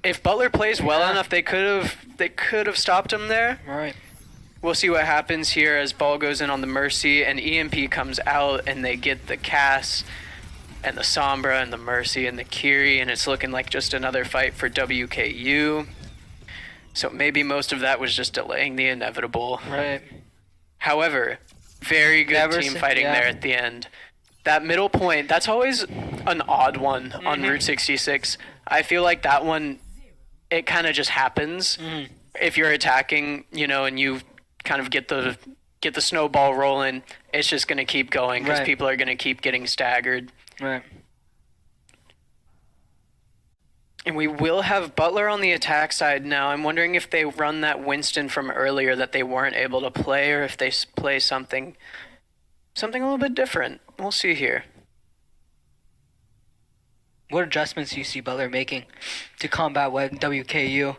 if Butler plays well enough, they could have stopped him there. Right. We'll see what happens here as ball goes in on the Mercy, and EMP comes out, and they get the Cass and the Sombra and the Mercy and the Kiri, and it's looking like just another fight for WKU. So maybe most of that was just delaying the inevitable. Right. However, very good team fighting there at the end. That middle point, that's always an odd one on Route 66. I feel like that one, it kind of just happens if you're attacking, and you kind of get the snowball rolling. It's just going to keep going because people are going to keep getting staggered. Right. And we will have Butler on the attack side now. I'm wondering if they run that Winston from earlier that they weren't able to play, or if they play something a little bit different. We'll see here. What adjustments do you see Butler making to combat what WKU?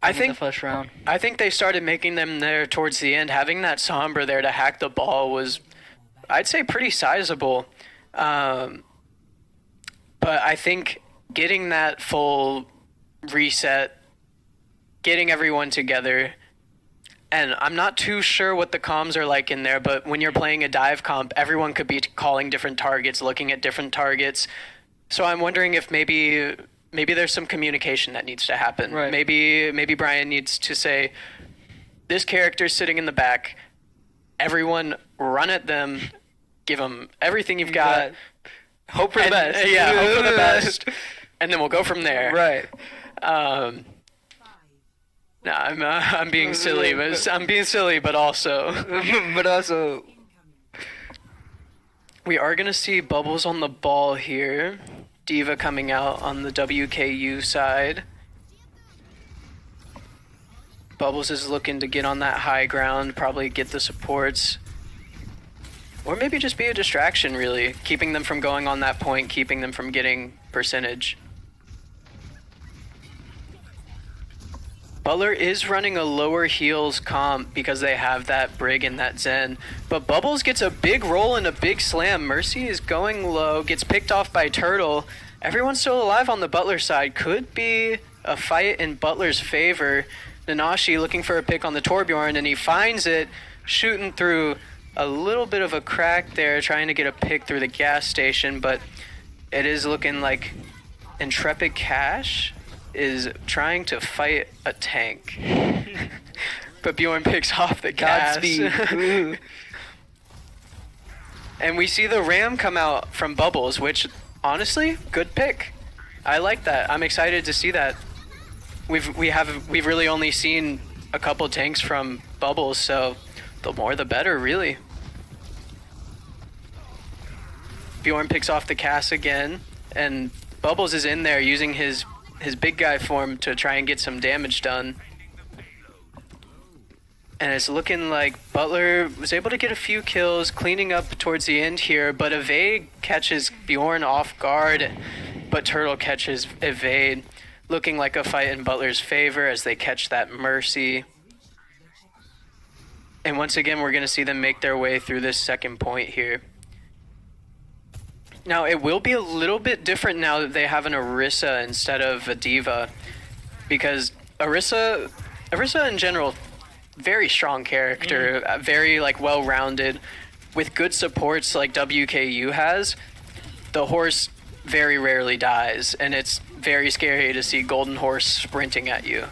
I think the first round. I think they started making them there towards the end. Having that Sombra there to hack the ball was, I'd say, pretty sizable. But I think getting that full reset, getting everyone together, and I'm not too sure what the comms are like in there, but when you're playing a dive comp, everyone could be calling different targets, looking at different targets. So I'm wondering if maybe there's some communication that needs to happen. Right. Maybe Brian needs to say, this character's sitting in the back. Everyone run at them. Give them everything you've got. Hope for the best. Yeah, hope for the best. And then we'll go from there. Right. No, I'm being silly, but also we are gonna see Bubbles on the ball here. Diva coming out on the WKU side. Bubbles is looking to get on that high ground, probably get the supports. Or maybe just be a distraction, really. Keeping them from going on that point, keeping them from getting percentage. Butler is running a lower heals comp because they have that Brig and that Zen. But Bubbles gets a big roll and a big slam. Mercy is going low, gets picked off by Turtle. Everyone's still alive on the Butler side. Could be a fight in Butler's favor. Nanashi looking for a pick on the Torbjorn, and he finds it, shooting through a little bit of a crack there, trying to get a pick through the gas station, but it is looking like Intrepid Cash is trying to fight a tank. But Bjorn picks off the gas. Godspeed. And we see the Ram come out from Bubbles, which, honestly, good pick. I like that. I'm excited to see that. We've really only seen a couple tanks from Bubbles, so the more the better, really. Bjorn picks off the Cass again, and Bubbles is in there using his big guy form to try and get some damage done. And it's looking like Butler was able to get a few kills, cleaning up towards the end here, but Evade catches Bjorn off guard, but Turtle catches Evade. Looking like a fight in Butler's favor as they catch that Mercy. And once again, we're going to see them make their way through this second point here. Now, it will be a little bit different now that they have an Orisa instead of a Diva. Because Orisa in general, very strong character, very well-rounded. With good supports like WKU has, the horse very rarely dies. And it's very scary to see Golden Horse sprinting at you.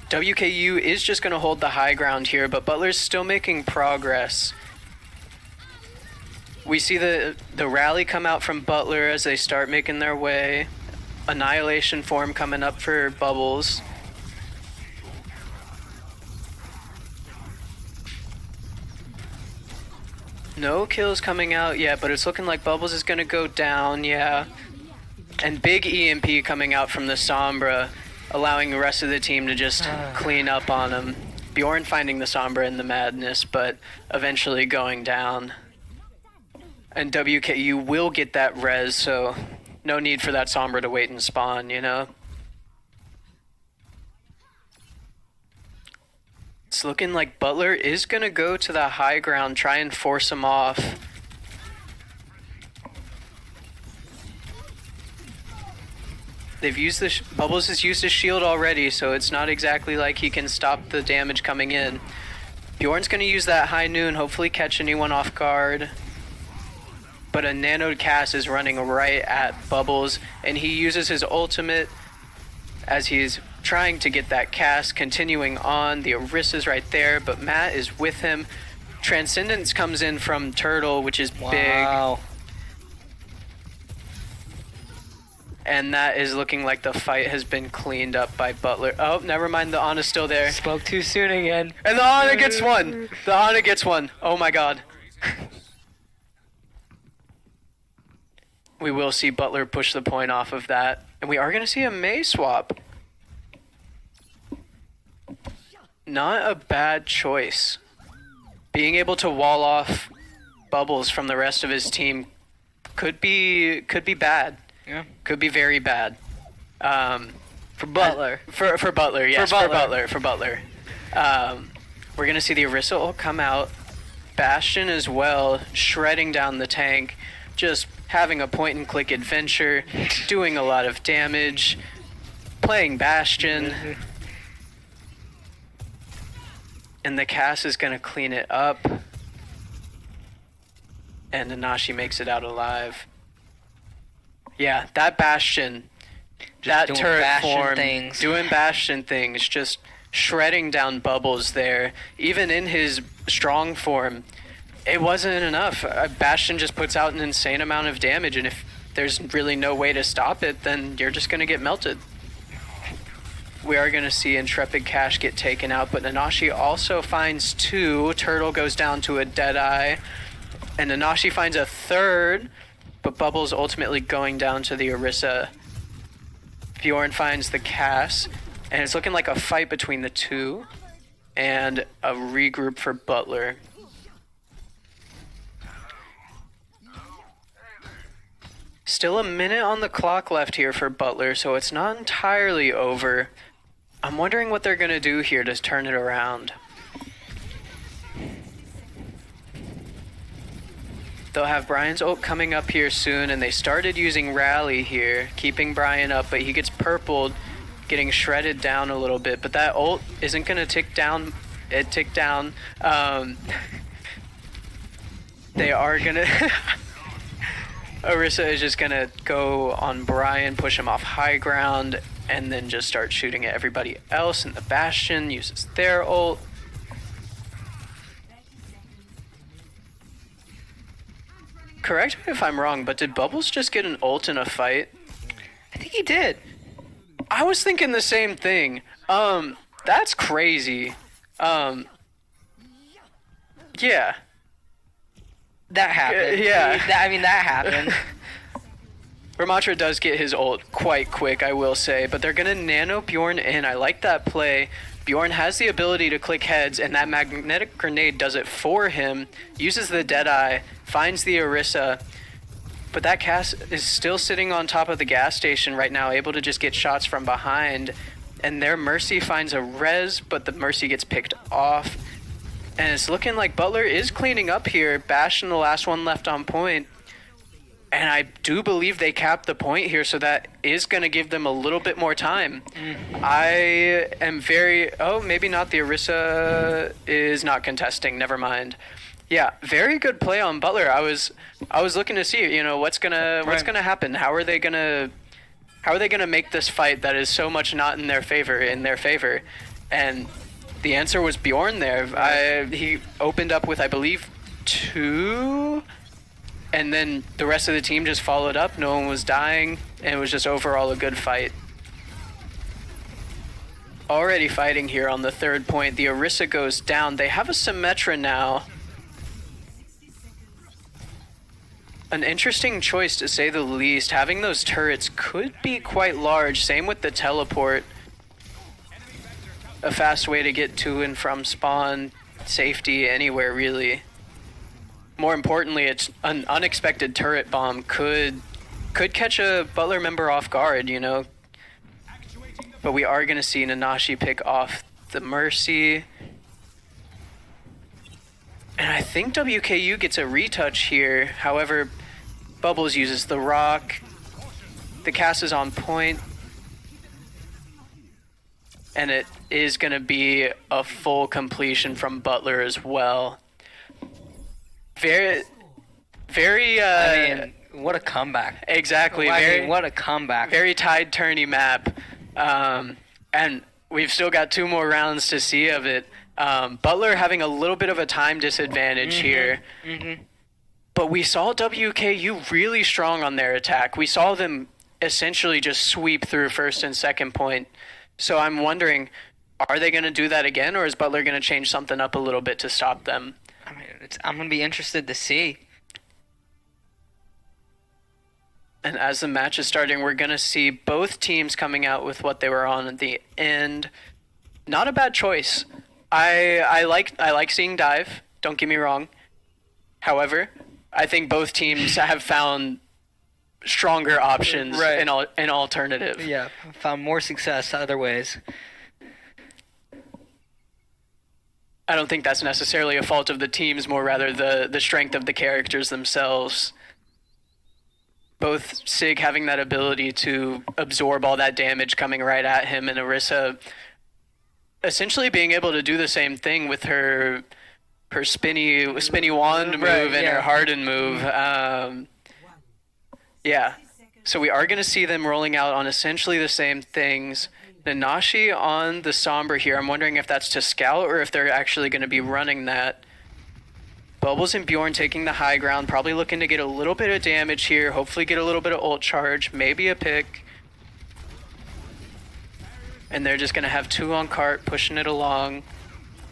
WKU is just going to hold the high ground here, but Butler's still making progress. We see the rally come out from Butler as they start making their way. Annihilation form coming up for Bubbles. No kills coming out yet, but it's looking like Bubbles is going to go down, yeah. And big EMP coming out from the Sombra, allowing the rest of the team to just clean up on him. Bjorn finding the Sombra in the madness, but eventually going down. And WKU will get that res, so no need for that Sombra to wait and spawn, you know? It's looking like Butler is going to go to the high ground, try and force him off. They've used Bubbles has used his shield already, so it's not exactly like he can stop the damage coming in. Bjorn's going to use that high noon, hopefully catch anyone off guard. But a nanoed cast is running right at Bubbles, and he uses his ultimate as he's trying to get that cast, continuing on. The Orissa's right there, but Matt is with him. Transcendence comes in from Turtle, which is big. And that is looking like the fight has been cleaned up by Butler. Oh, never mind, the Ana's still there. Spoke too soon again. And the Ana gets one. The Ana gets one. Oh my god. We will see Butler push the point off of that. And we are going to see a May swap. Not a bad choice. Being able to wall off Bubbles from the rest of his team could be bad. Yeah. Could be very bad. For Butler. For Butler, yes. For Butler. We're going to see the Orisa ult come out. Bastion as well, shredding down the tank. Just having a point-and-click adventure, doing a lot of damage, playing Bastion. And the cast is going to clean it up. And Nanashi makes it out alive. Yeah, that Bastion, that turret form, doing Bastion things, just shredding down Bubbles there. Even in his strong form, it wasn't enough. Bastion just puts out an insane amount of damage, and if there's really no way to stop it, then you're just going to get melted. We are going to see Intrepid Cash get taken out, but Nanashi also finds two. Turtle goes down to a Deadeye, and Nanashi finds a third, but Bubbles ultimately going down to the Orisa. Bjorn finds the cast, and it's looking like a fight between the two, and a regroup for Butler. Still a minute on the clock left here for Butler, so it's not entirely over. I'm wondering what they're going to do here to turn it around. They'll have Brian's ult coming up here soon, and they started using Rally here, keeping Brian up, but he gets purpled, getting shredded down a little bit. But that ult isn't going to tick down. It ticked down. They are going to... Orisa is just going to go on Brian, push him off high ground, and then just start shooting at everybody else. And the Bastion uses their ult. Correct me if I'm wrong, but did Bubbles just get an ult in a fight? I think he did. I was thinking the same thing. That's crazy. Yeah. That happened. Yeah. That happened. Ramatra does get his ult quite quick, I will say, but they're going to nano Bjorn in. I like that play. Bjorn has the ability to click heads, and that magnetic grenade does it for him. Uses the Deadeye, finds the Orisa, but that cast is still sitting on top of the gas station right now, able to just get shots from behind. And their Mercy finds a res, but the Mercy gets picked off. And it's looking like Butler is cleaning up here. Bastion, the last one left on point. And I do believe they capped the point here, so that is going to give them a little bit more time. I am very... Oh, maybe not. The Orisa is not contesting. Never mind. Yeah, very good play on Butler. I was looking to see, what's gonna happen. How are they gonna How are they going to make this fight that is so much not in their favor, And the answer was Bjorn there. He opened up with, I believe, 2, and then the rest of the team just followed up. No one was dying, and it was just overall a good fight. Already fighting here on the 3rd point. The Orisa goes down. They have a Symmetra now. An interesting choice, to say the least. Having those turrets could be quite large. Same with the teleport. A fast way to get to and from spawn, safety, anywhere really. More importantly, it's an unexpected turret bomb could catch a Butler member off guard, you know. But we are going to see Nanashi pick off the Mercy. And I think WKU gets a retouch here. However, Bubbles uses the rock. The cast is on point. And it is going to be a full completion from Butler as well. Very, what a comeback. Exactly. What a comeback. Very tide-turny map. And we've still got 2 more rounds to see of it. Butler having a little bit of a time disadvantage here. But we saw WKU really strong on their attack. We saw them essentially just sweep through 1st and 2nd point. So I'm wondering, are they going to do that again, or is Butler going to change something up a little bit to stop them? I mean, I'm going to be interested to see. And as the match is starting, we're going to see both teams coming out with what they were on at the end. Not a bad choice. I like seeing dive, don't get me wrong. However, I think both teams have found stronger options in alternative. Yeah, found more success other ways. I don't think that's necessarily a fault of the teams, more rather the strength of the characters themselves. Both Sig having that ability to absorb all that damage coming right at him, and Orisa essentially being able to do the same thing with her spinny wand move and her harden move. So we are going to see them rolling out on essentially the same things. Nanashi on the Sombra here. I'm wondering if that's to scout or if they're actually going to be running that. Bubbles and Bjorn taking the high ground, probably looking to get a little bit of damage here, hopefully get a little bit of ult charge, maybe a pick. And they're just going to have 2 on cart, pushing it along.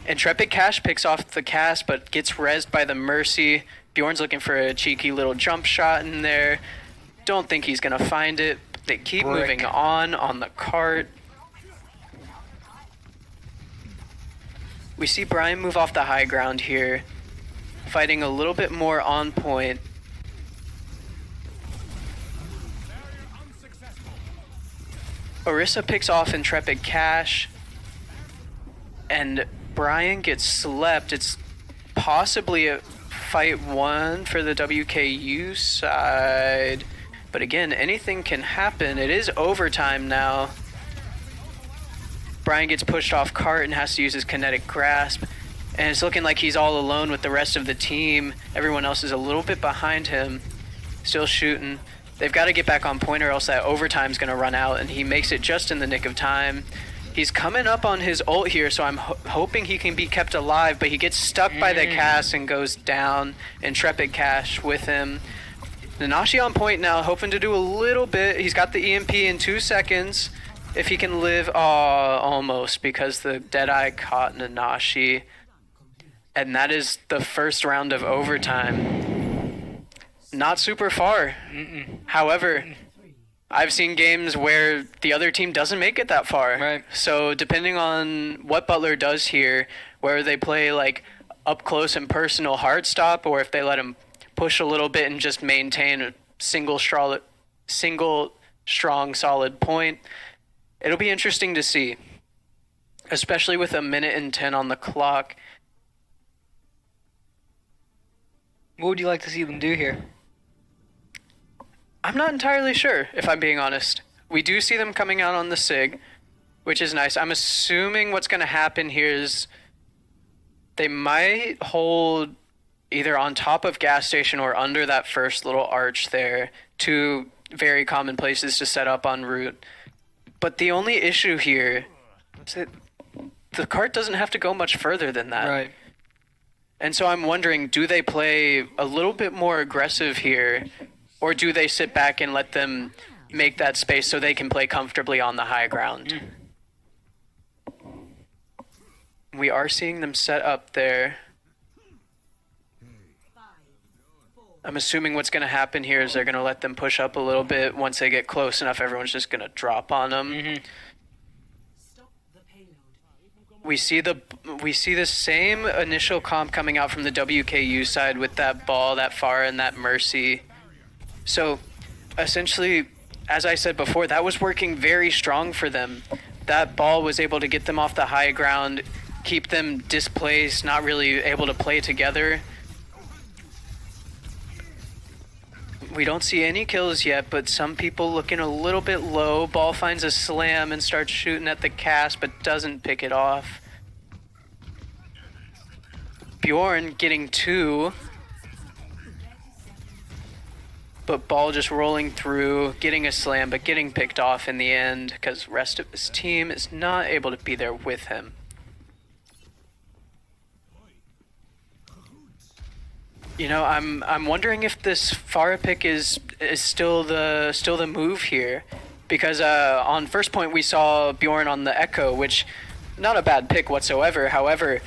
Intrepid Cash picks off the cast, but gets rezzed by the Mercy. Bjorn's looking for a cheeky little jump shot in there. Don't think he's going to find it. They keep moving on the cart. We see Brian move off the high ground here, fighting a little bit more on point. Orisa picks off Intrepid Cash, and Brian gets slept. It's possibly a fight 1 for the WKU side, but again, anything can happen. It is overtime now. Brian gets pushed off cart and has to use his kinetic grasp, and it's looking like he's all alone with the rest of the team. Everyone else is a little bit behind him, still shooting. They've got to get back on point or else that overtime's going to run out, and he makes it just in the nick of time. He's coming up on his ult here, so I'm hoping he can be kept alive, but he gets stuck by the cast and goes down. Intrepid Cash with him. Nanashi on point now, hoping to do a little bit. He's got the EMP in 2 seconds. If he can live, almost, because the Deadeye caught Nanashi. And that is the first round of overtime. Not super far. However, I've seen games where the other team doesn't make it that far. Right. So depending on what Butler does here, where they play like up close and personal hard stop, or if they let him push a little bit and just maintain a single strong solid point, it'll be interesting to see, especially with 1:10 on the clock. What would you like to see them do here? I'm not entirely sure, if I'm being honest. We do see them coming out on the SIG, which is nice. I'm assuming what's going to happen here is they might hold either on top of gas station or under that first little arch there to very common places to set up en route. But the only issue here is that the cart doesn't have to go much further than that. Right. And so I'm wondering, do they play a little bit more aggressive here, or do they sit back and let them make that space so they can play comfortably on the high ground? We are seeing them set up there. I'm assuming what's going to happen here is they're going to let them push up a little bit. Once they get close enough, everyone's just going to drop on them. We see the same initial comp coming out from the WKU side with that ball, that Pharah, and that Mercy. So essentially, as I said before, that was working very strong for them. That ball was able to get them off the high ground, keep them displaced, not really able to play together. We don't see any kills yet, but some people looking a little bit low. Ball finds a slam and starts shooting at the cast, but doesn't pick it off. Bjorn getting 2. But ball just rolling through, getting a slam, but getting picked off in the end because rest of his team is not able to be there with him. You know, I'm wondering if this Pharah pick is still the move here, because on first point we saw Bjorn on the Echo, which not a bad pick whatsoever. However,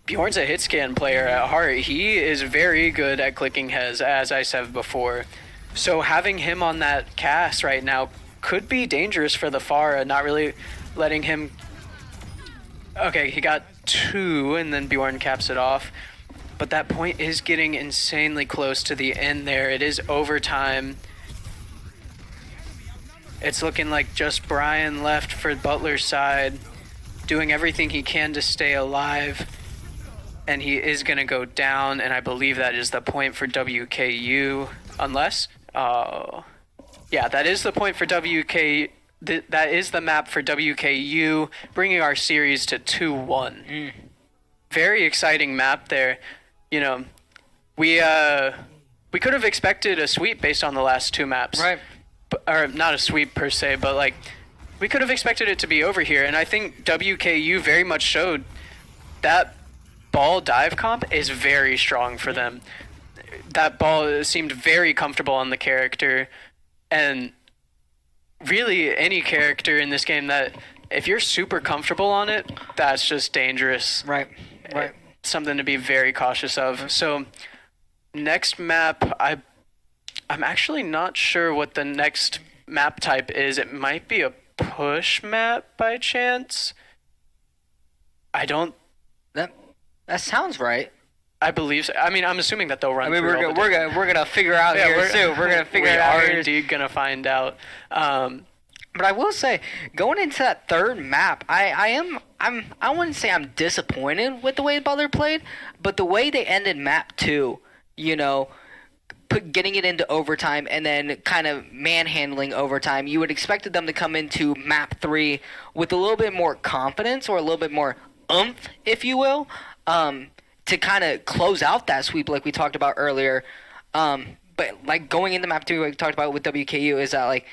Bjorn's a hit scan player at heart. He is very good at clicking heads, as I said before. So having him on that cast right now could be dangerous for the Pharah, not really letting him. Okay, he got 2, and then Bjorn caps it off. But that point is getting insanely close to the end there. It is overtime. It's looking like just Brian left for Butler's side, doing everything he can to stay alive. And he is going to go down, and I believe that is the point for WKU. Unless... yeah, that is the point for WK... That is the map for WKU, bringing our series to 2-1. Very exciting map there. You know, we could have expected a sweep based on the last 2 maps. Right. Or not a sweep per se, but like we could have expected it to be over here. And I think WKU very much showed that ball dive comp is very strong for them. That ball seemed very comfortable on the character, and really any character in this game that if you're super comfortable on it, that's just dangerous. Right. Something to be very cautious of. So next map, I'm actually not sure what the next map type is. It might be a push map by chance. I don't. That sounds right. I believe so. I mean, I'm assuming that they'll run. I mean, through we're gonna figure out here soon. We're gonna figure it out. We are indeed gonna find out. But I will say, going into that third map, I wouldn't say I'm disappointed with the way Butler played, but the way they ended map 2, you know, getting it into overtime and then kind of manhandling overtime, you would expected them to come into map 3 with a little bit more confidence or a little bit more oomph, if you will, to kind of close out that sweep like we talked about earlier. But like going into map 2, like we talked about with WKU, is that like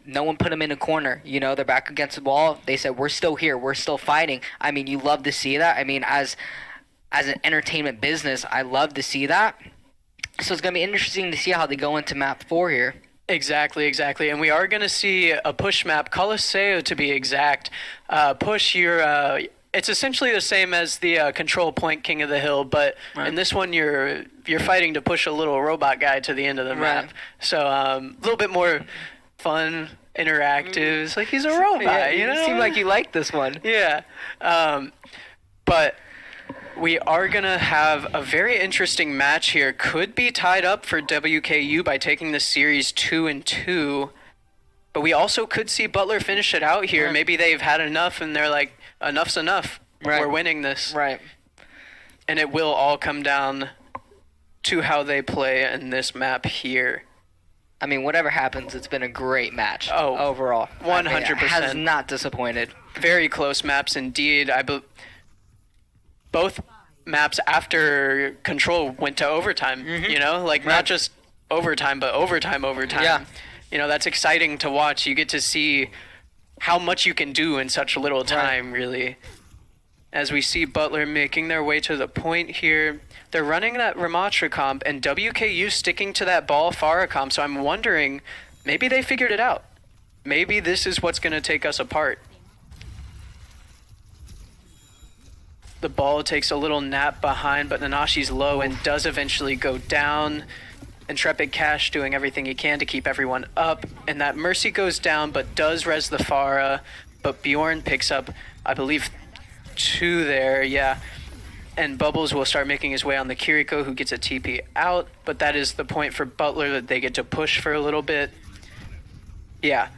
no one put them in a corner. You know, they're back against the wall. They said, we're still here. We're still fighting. I mean, you love to see that. I mean, as an entertainment business, I love to see that. So it's going to be interesting to see how they go into map 4 here. Exactly. And we are going to see a push map, Coliseo to be exact. Push your... it's essentially the same as the control point King of the Hill, but in this one you're fighting to push a little robot guy to the end of the map. So a little bit more fun, interactive. It's like he's a robot, yeah, you know? You seem like you like this one. Yeah. But we are going to have a very interesting match here. Could be tied up for WKU by taking the series 2-2. But we also could see Butler finish it out here. Maybe they've had enough and they're like, enough's enough. We're winning this. Right. And it will all come down to how they play in this map here. I mean, whatever happens, it's been a great match overall. 100%. I mean, has not disappointed. Very close maps indeed. Both maps after Control went to overtime, you know? Like, not just overtime, but overtime. Yeah. that's exciting to watch. You get to see how much you can do in such little time, really. As we see Butler making their way to the point here. They're running that Ramatra comp, and WKU sticking to that ball Farah comp, so I'm wondering, maybe they figured it out. Maybe this is what's going to take us apart. The ball takes a little nap behind, but Nanashi's low and does eventually go down. Intrepid Cash doing everything he can to keep everyone up, and that Mercy goes down but does res the Farah, but Bjorn picks up, I believe, 2 there, yeah. And Bubbles will start making his way on the Kiriko, who gets a TP out, but that is the point for Butler that they get to push for a little bit. Yeah,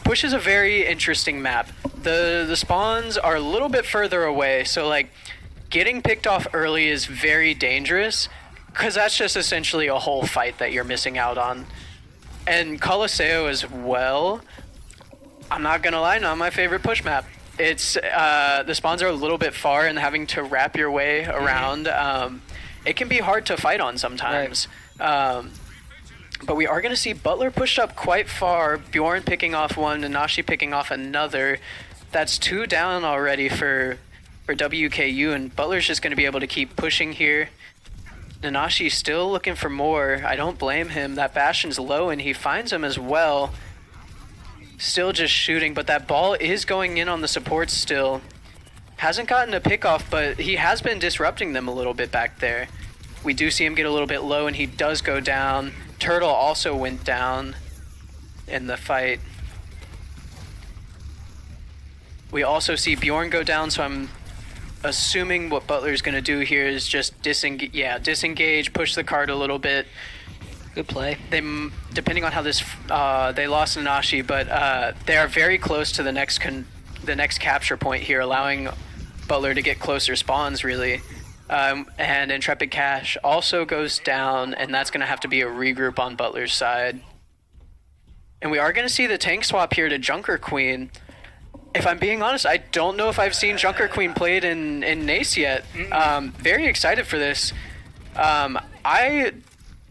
push is a very interesting map. The spawns are a little bit further away, so like getting picked off early is very dangerous, because that's just essentially a whole fight that you're missing out on. And Coliseo as well, I'm not gonna lie, not my favorite push map. It's the spawns are a little bit far, and having to wrap your way around, it can be hard to fight on sometimes. Right. But we are going to see Butler pushed up quite far, Bjorn picking off one, Nanashi picking off another. That's 2 down already for WKU, and Butler's just going to be able to keep pushing here. Nanashi's still looking for more. I don't blame him. That Bastion's low, and he finds him as well. Still just shooting, but that ball is going in on the supports still. Hasn't gotten a pickoff, but he has been disrupting them a little bit back there. We do see him get a little bit low, and he does go down. Turtle also went down in the fight. We also see Bjorn go down, so I'm assuming what Butler's going to do here is just disengage, push the card a little bit. Good play. They, depending on how this, they lost Nanashi, but they are very close to the next capture point here, allowing Butler to get closer spawns, really. And Intrepid Cash also goes down, and that's going to have to be a regroup on Butler's side. And we are going to see the tank swap here to Junker Queen. If I'm being honest, I don't know if I've seen Junker Queen played in NACE yet. Very excited for this. I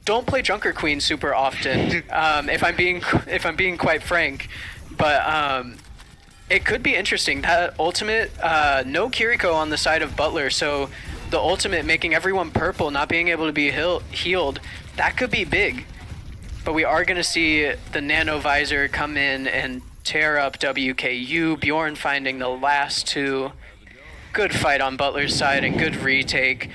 don't play Junker Queen super often, if I'm being quite frank, but it could be interesting. That ultimate, no Kiriko on the side of Butler, so the ultimate making everyone purple, not being able to be healed, that could be big. But we are going to see the Nano Visor come in and tear up WKU. Bjorn finding the last 2. Good fight on Butler's side and good retake.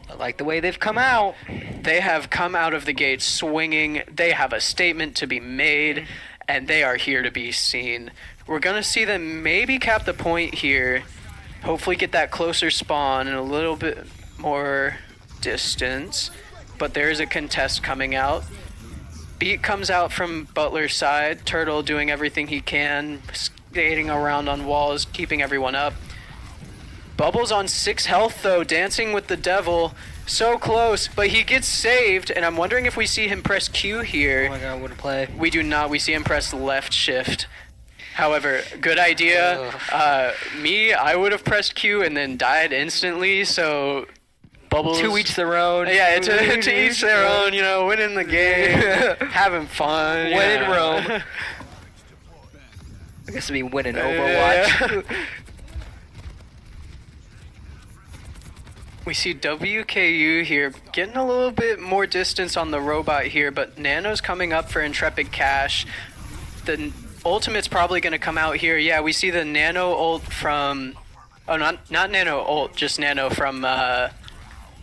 I like the way they've come out. They have come out of the gate swinging. They have a statement to be made, and they are here to be seen. We're going to see them maybe cap the point here, hopefully get that closer spawn and a little bit more distance. But there is a contest coming out. Beat comes out from Butler's side. Turtle doing everything he can, skating around on walls, keeping everyone up. Bubbles on 6 health though, dancing with the devil. So close, but he gets saved, and I'm wondering if we see him press Q here. Oh my god, what a play. We do not. We see him press left shift. However, good idea. I would have pressed Q and then died instantly, so Bubbles... To each their own. Yeah, to each their own, winning the game, having fun. When in Rome. I guess it'd be winning Overwatch. We see WKU here getting a little bit more distance on the robot here, but Nano's coming up for Intrepid Cash. The ultimate's probably going to come out here. Yeah, we see the Nano ult from... Oh, not Nano ult, just Nano from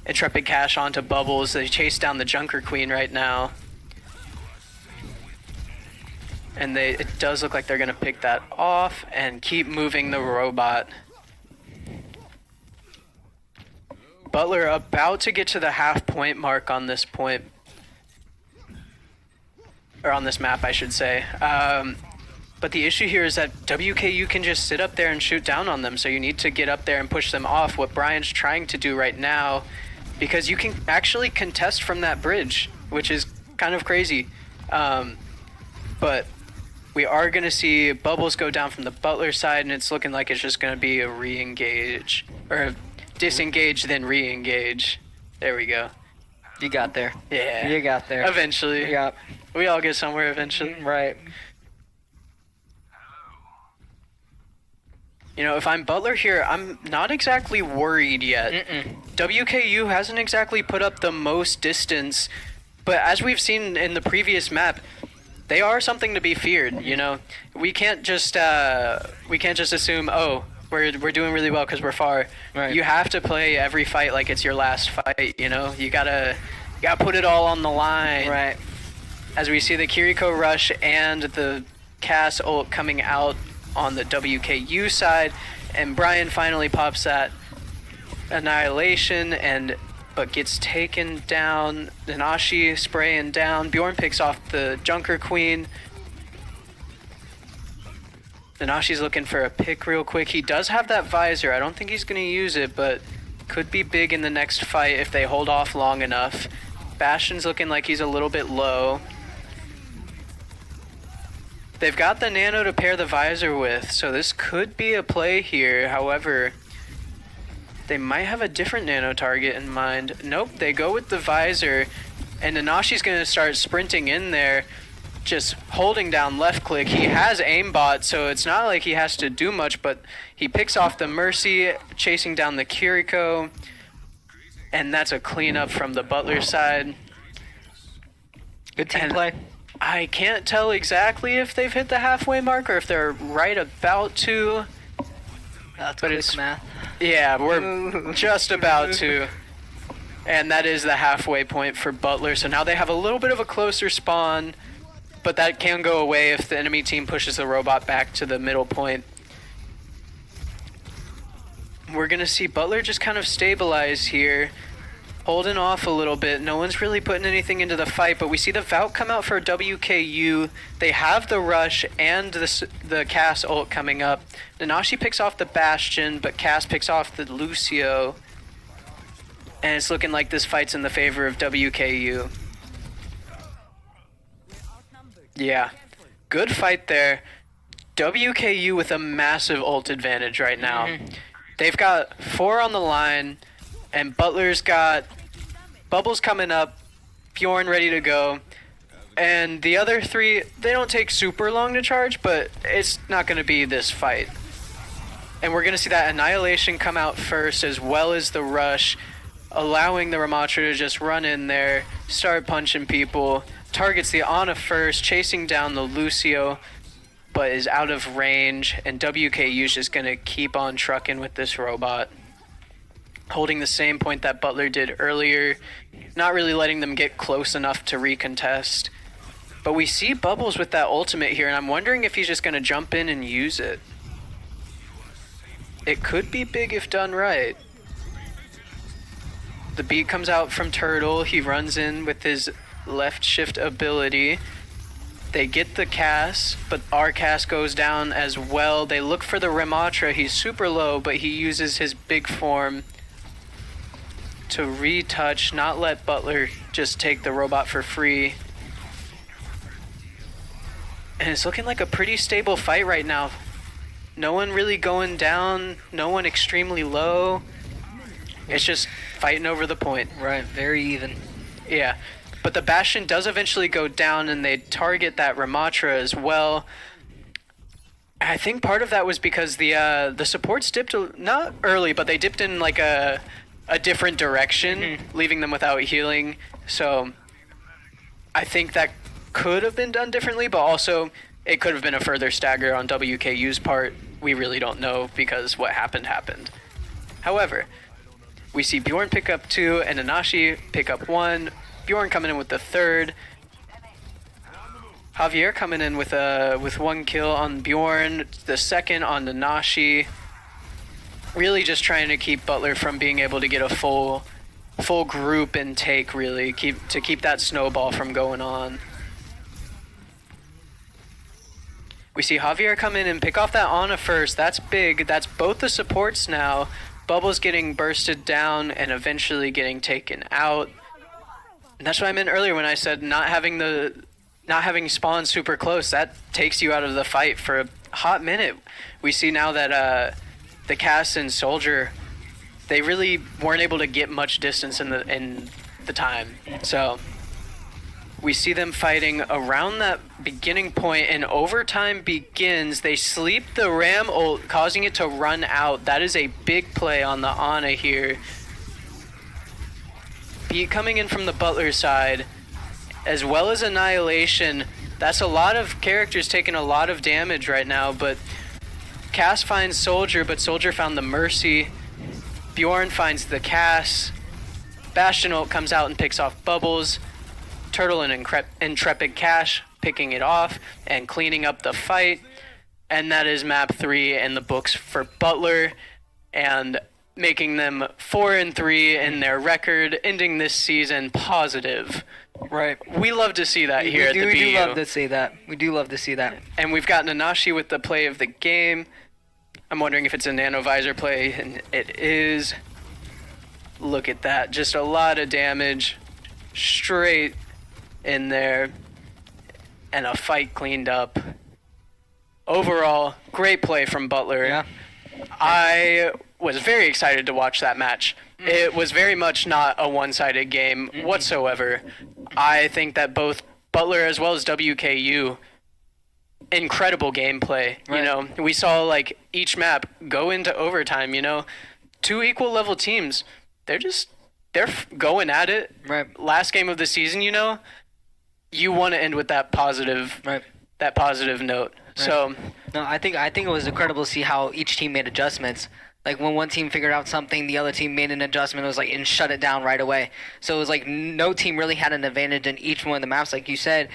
Intrepid Cash onto Bubbles. They chase down the Junker Queen right now. And it does look like they're going to pick that off and keep moving the robot. Butler about to get to the half-point mark on this point. Or on this map, I should say. But the issue here is that WKU can just sit up there and shoot down on them, so you need to get up there and push them off, what Brian's trying to do right now, because you can actually contest from that bridge, which is kind of crazy. But we are going to see Bubbles go down from the Butler side, and it's looking like it's just going to be a re-engage, or disengage, then re-engage. There we go. You got there. Yeah. You got there. Eventually. Yeah. We all get somewhere eventually. Right. You know, if I'm Butler here, I'm not exactly worried yet. WKU hasn't exactly put up the most distance, but as we've seen in the previous map, they are something to be feared. You know, we can't just assume, oh, we're doing really well because we're far. Right. You have to play every fight like it's your last fight. You know, you gotta put it all on the line. Right. As we see the Kiriko rush and the Cass ult coming out on the WKU side, and Brian finally pops that annihilation but gets taken down. Nanashi spraying down. Bjorn picks off the Junker Queen. Nanashi's looking for a pick real quick. He does have that visor. I don't think he's going to use it, but could be big in the next fight if they hold off long enough. Bastion's looking like he's a little bit low. They've got the nano to pair the visor with, so this could be a play here. However, they might have a different nano target in mind. Nope, they go with the visor, and Nanashi's going to start sprinting in there, just holding down left click. He has aimbot, so it's not like he has to do much, but he picks off the Mercy, chasing down the Kiriko, and that's a cleanup from the Butler side. Good team play. I can't tell exactly if they've hit the halfway mark or if they're right about to. That's but quick it's math. Yeah, we're just about to. And that is the halfway point for Butler. So now they have a little bit of a closer spawn, but that can go away if the enemy team pushes the robot back to the middle point. We're going to see Butler just kind of stabilize here, holding off a little bit. No one's really putting anything into the fight, but we see the Valk come out for WKU. They have the rush and the Cass ult coming up. Nanashi picks off the Bastion, but Cass picks off the Lucio. And it's looking like this fight's in the favor of WKU. Yeah, good fight there. WKU with a massive ult advantage right now. They've got 4 on the line, and Butler's got Bubbles coming up, Bjorn ready to go, and the other 3, they don't take super long to charge, but it's not going to be this fight. And we're going to see that Annihilation come out first, as well as the rush, allowing the Ramatra to just run in there, start punching people, targets the Ana first, chasing down the Lucio, but is out of range, and WKU's just going to keep on trucking with this robot. Holding the same point that Butler did earlier, not really letting them get close enough to recontest. But we see Bubbles with that ultimate here, and I'm wondering if he's just going to jump in and use it. It could be big if done right. The beat comes out from Turtle. He runs in with his left shift ability. They get the Cass, but our Cass goes down as well. They look for the Ramatra. He's super low, but he uses his big form to retouch, not let Butler just take the robot for free. And it's looking like a pretty stable fight right now. No one really going down, no one extremely low. It's just fighting over the point. Right, very even. Yeah, but the Bastion does eventually go down, and they target that Ramatra as well. I think part of that was because the supports dipped, not early, but they dipped in like a different direction, leaving them without healing. So I think that could have been done differently, but also it could have been a further stagger on WKU's part. We really don't know because what happened. However, we see Bjorn pick up 2 and Nanashi pick up 1. Bjorn coming in with the 3rd. Javier coming in with 1 kill on Bjorn, the 2nd on Nanashi. Really just trying to keep Butler from being able to get a full group intake, really, to keep that snowball from going on. We see Javier come in and pick off that Ana first. That's big. That's both the supports now. Bubbles getting bursted down and eventually getting taken out. And that's what I meant earlier when I said not having spawn super close. That takes you out of the fight for a hot minute. We see now that the Cass and Soldier, they really weren't able to get much distance in the time. So we see them fighting around that beginning point, and overtime begins. They sleep the Ram ult, causing it to run out. That is a big play on the Ana here. Beat coming in from the Butler side, as well as Annihilation. That's a lot of characters taking a lot of damage right now, but Cass finds Soldier, but Soldier found the Mercy. Bjorn finds the Cass. Bastion ult comes out and picks off Bubbles. Turtle and Intrepid Cash picking it off and cleaning up the fight. And that is map 3 in the books for Butler, and making them 4-3 in their record, ending this season positive. Right. We love to see that here at the BU. We do love to see that. We do love to see that. And we've got Nanashi with the play of the game. I'm wondering if it's a Nano Visor play, and it is. Look at that. Just a lot of damage straight in there, and a fight cleaned up. Overall, great play from Butler. Yeah. I was very excited to watch that match. It was very much not a one-sided game whatsoever. I think that both Butler as well as WKU, incredible gameplay. Right. You know, we saw like each map go into overtime. You know, two equal level teams. They're going at it. Right. Last game of the season, you know, you want to end with that positive, Right. that positive note. Right. So, no, I think it was incredible to see how each team made adjustments. Like when one team figured out something, the other team made an adjustment. It was like and shut it down right away. So it was like no team really had an advantage in each one of the maps. Like you said,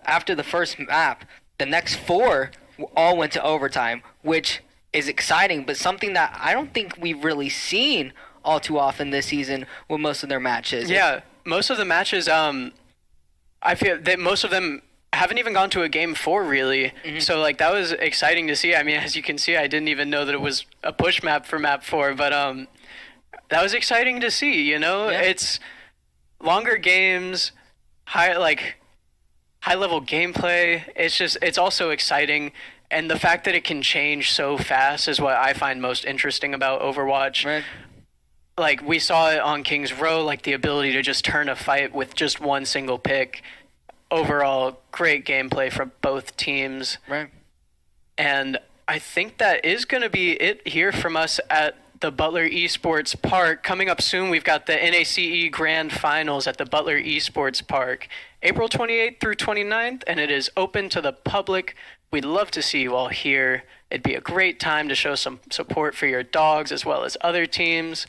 after the first map, the next 4 all went to overtime, which is exciting, but something that I don't think we've really seen all too often this season with most of their matches. Yeah, most of the matches, I feel that most of them haven't even gone to a game 4 really. So like that was exciting to see. I mean, as you can see, I didn't even know that it was a push map for map 4, but that was exciting to see, you know? Yeah. It's longer games, high level gameplay. It's also exciting, and the fact that it can change so fast is what I find most interesting about Overwatch. Right. Like we saw it on King's Row, like the ability to just turn a fight with just one single pick. Overall, great gameplay from both teams. Right. And I think that is going to be it here from us at the Butler Esports Park. Coming up soon, we've got the NACE Grand Finals at the Butler Esports Park, April 28th through 29th, and it is open to the public. We'd love to see you all here. It'd be a great time to show some support for your dogs as well as other teams.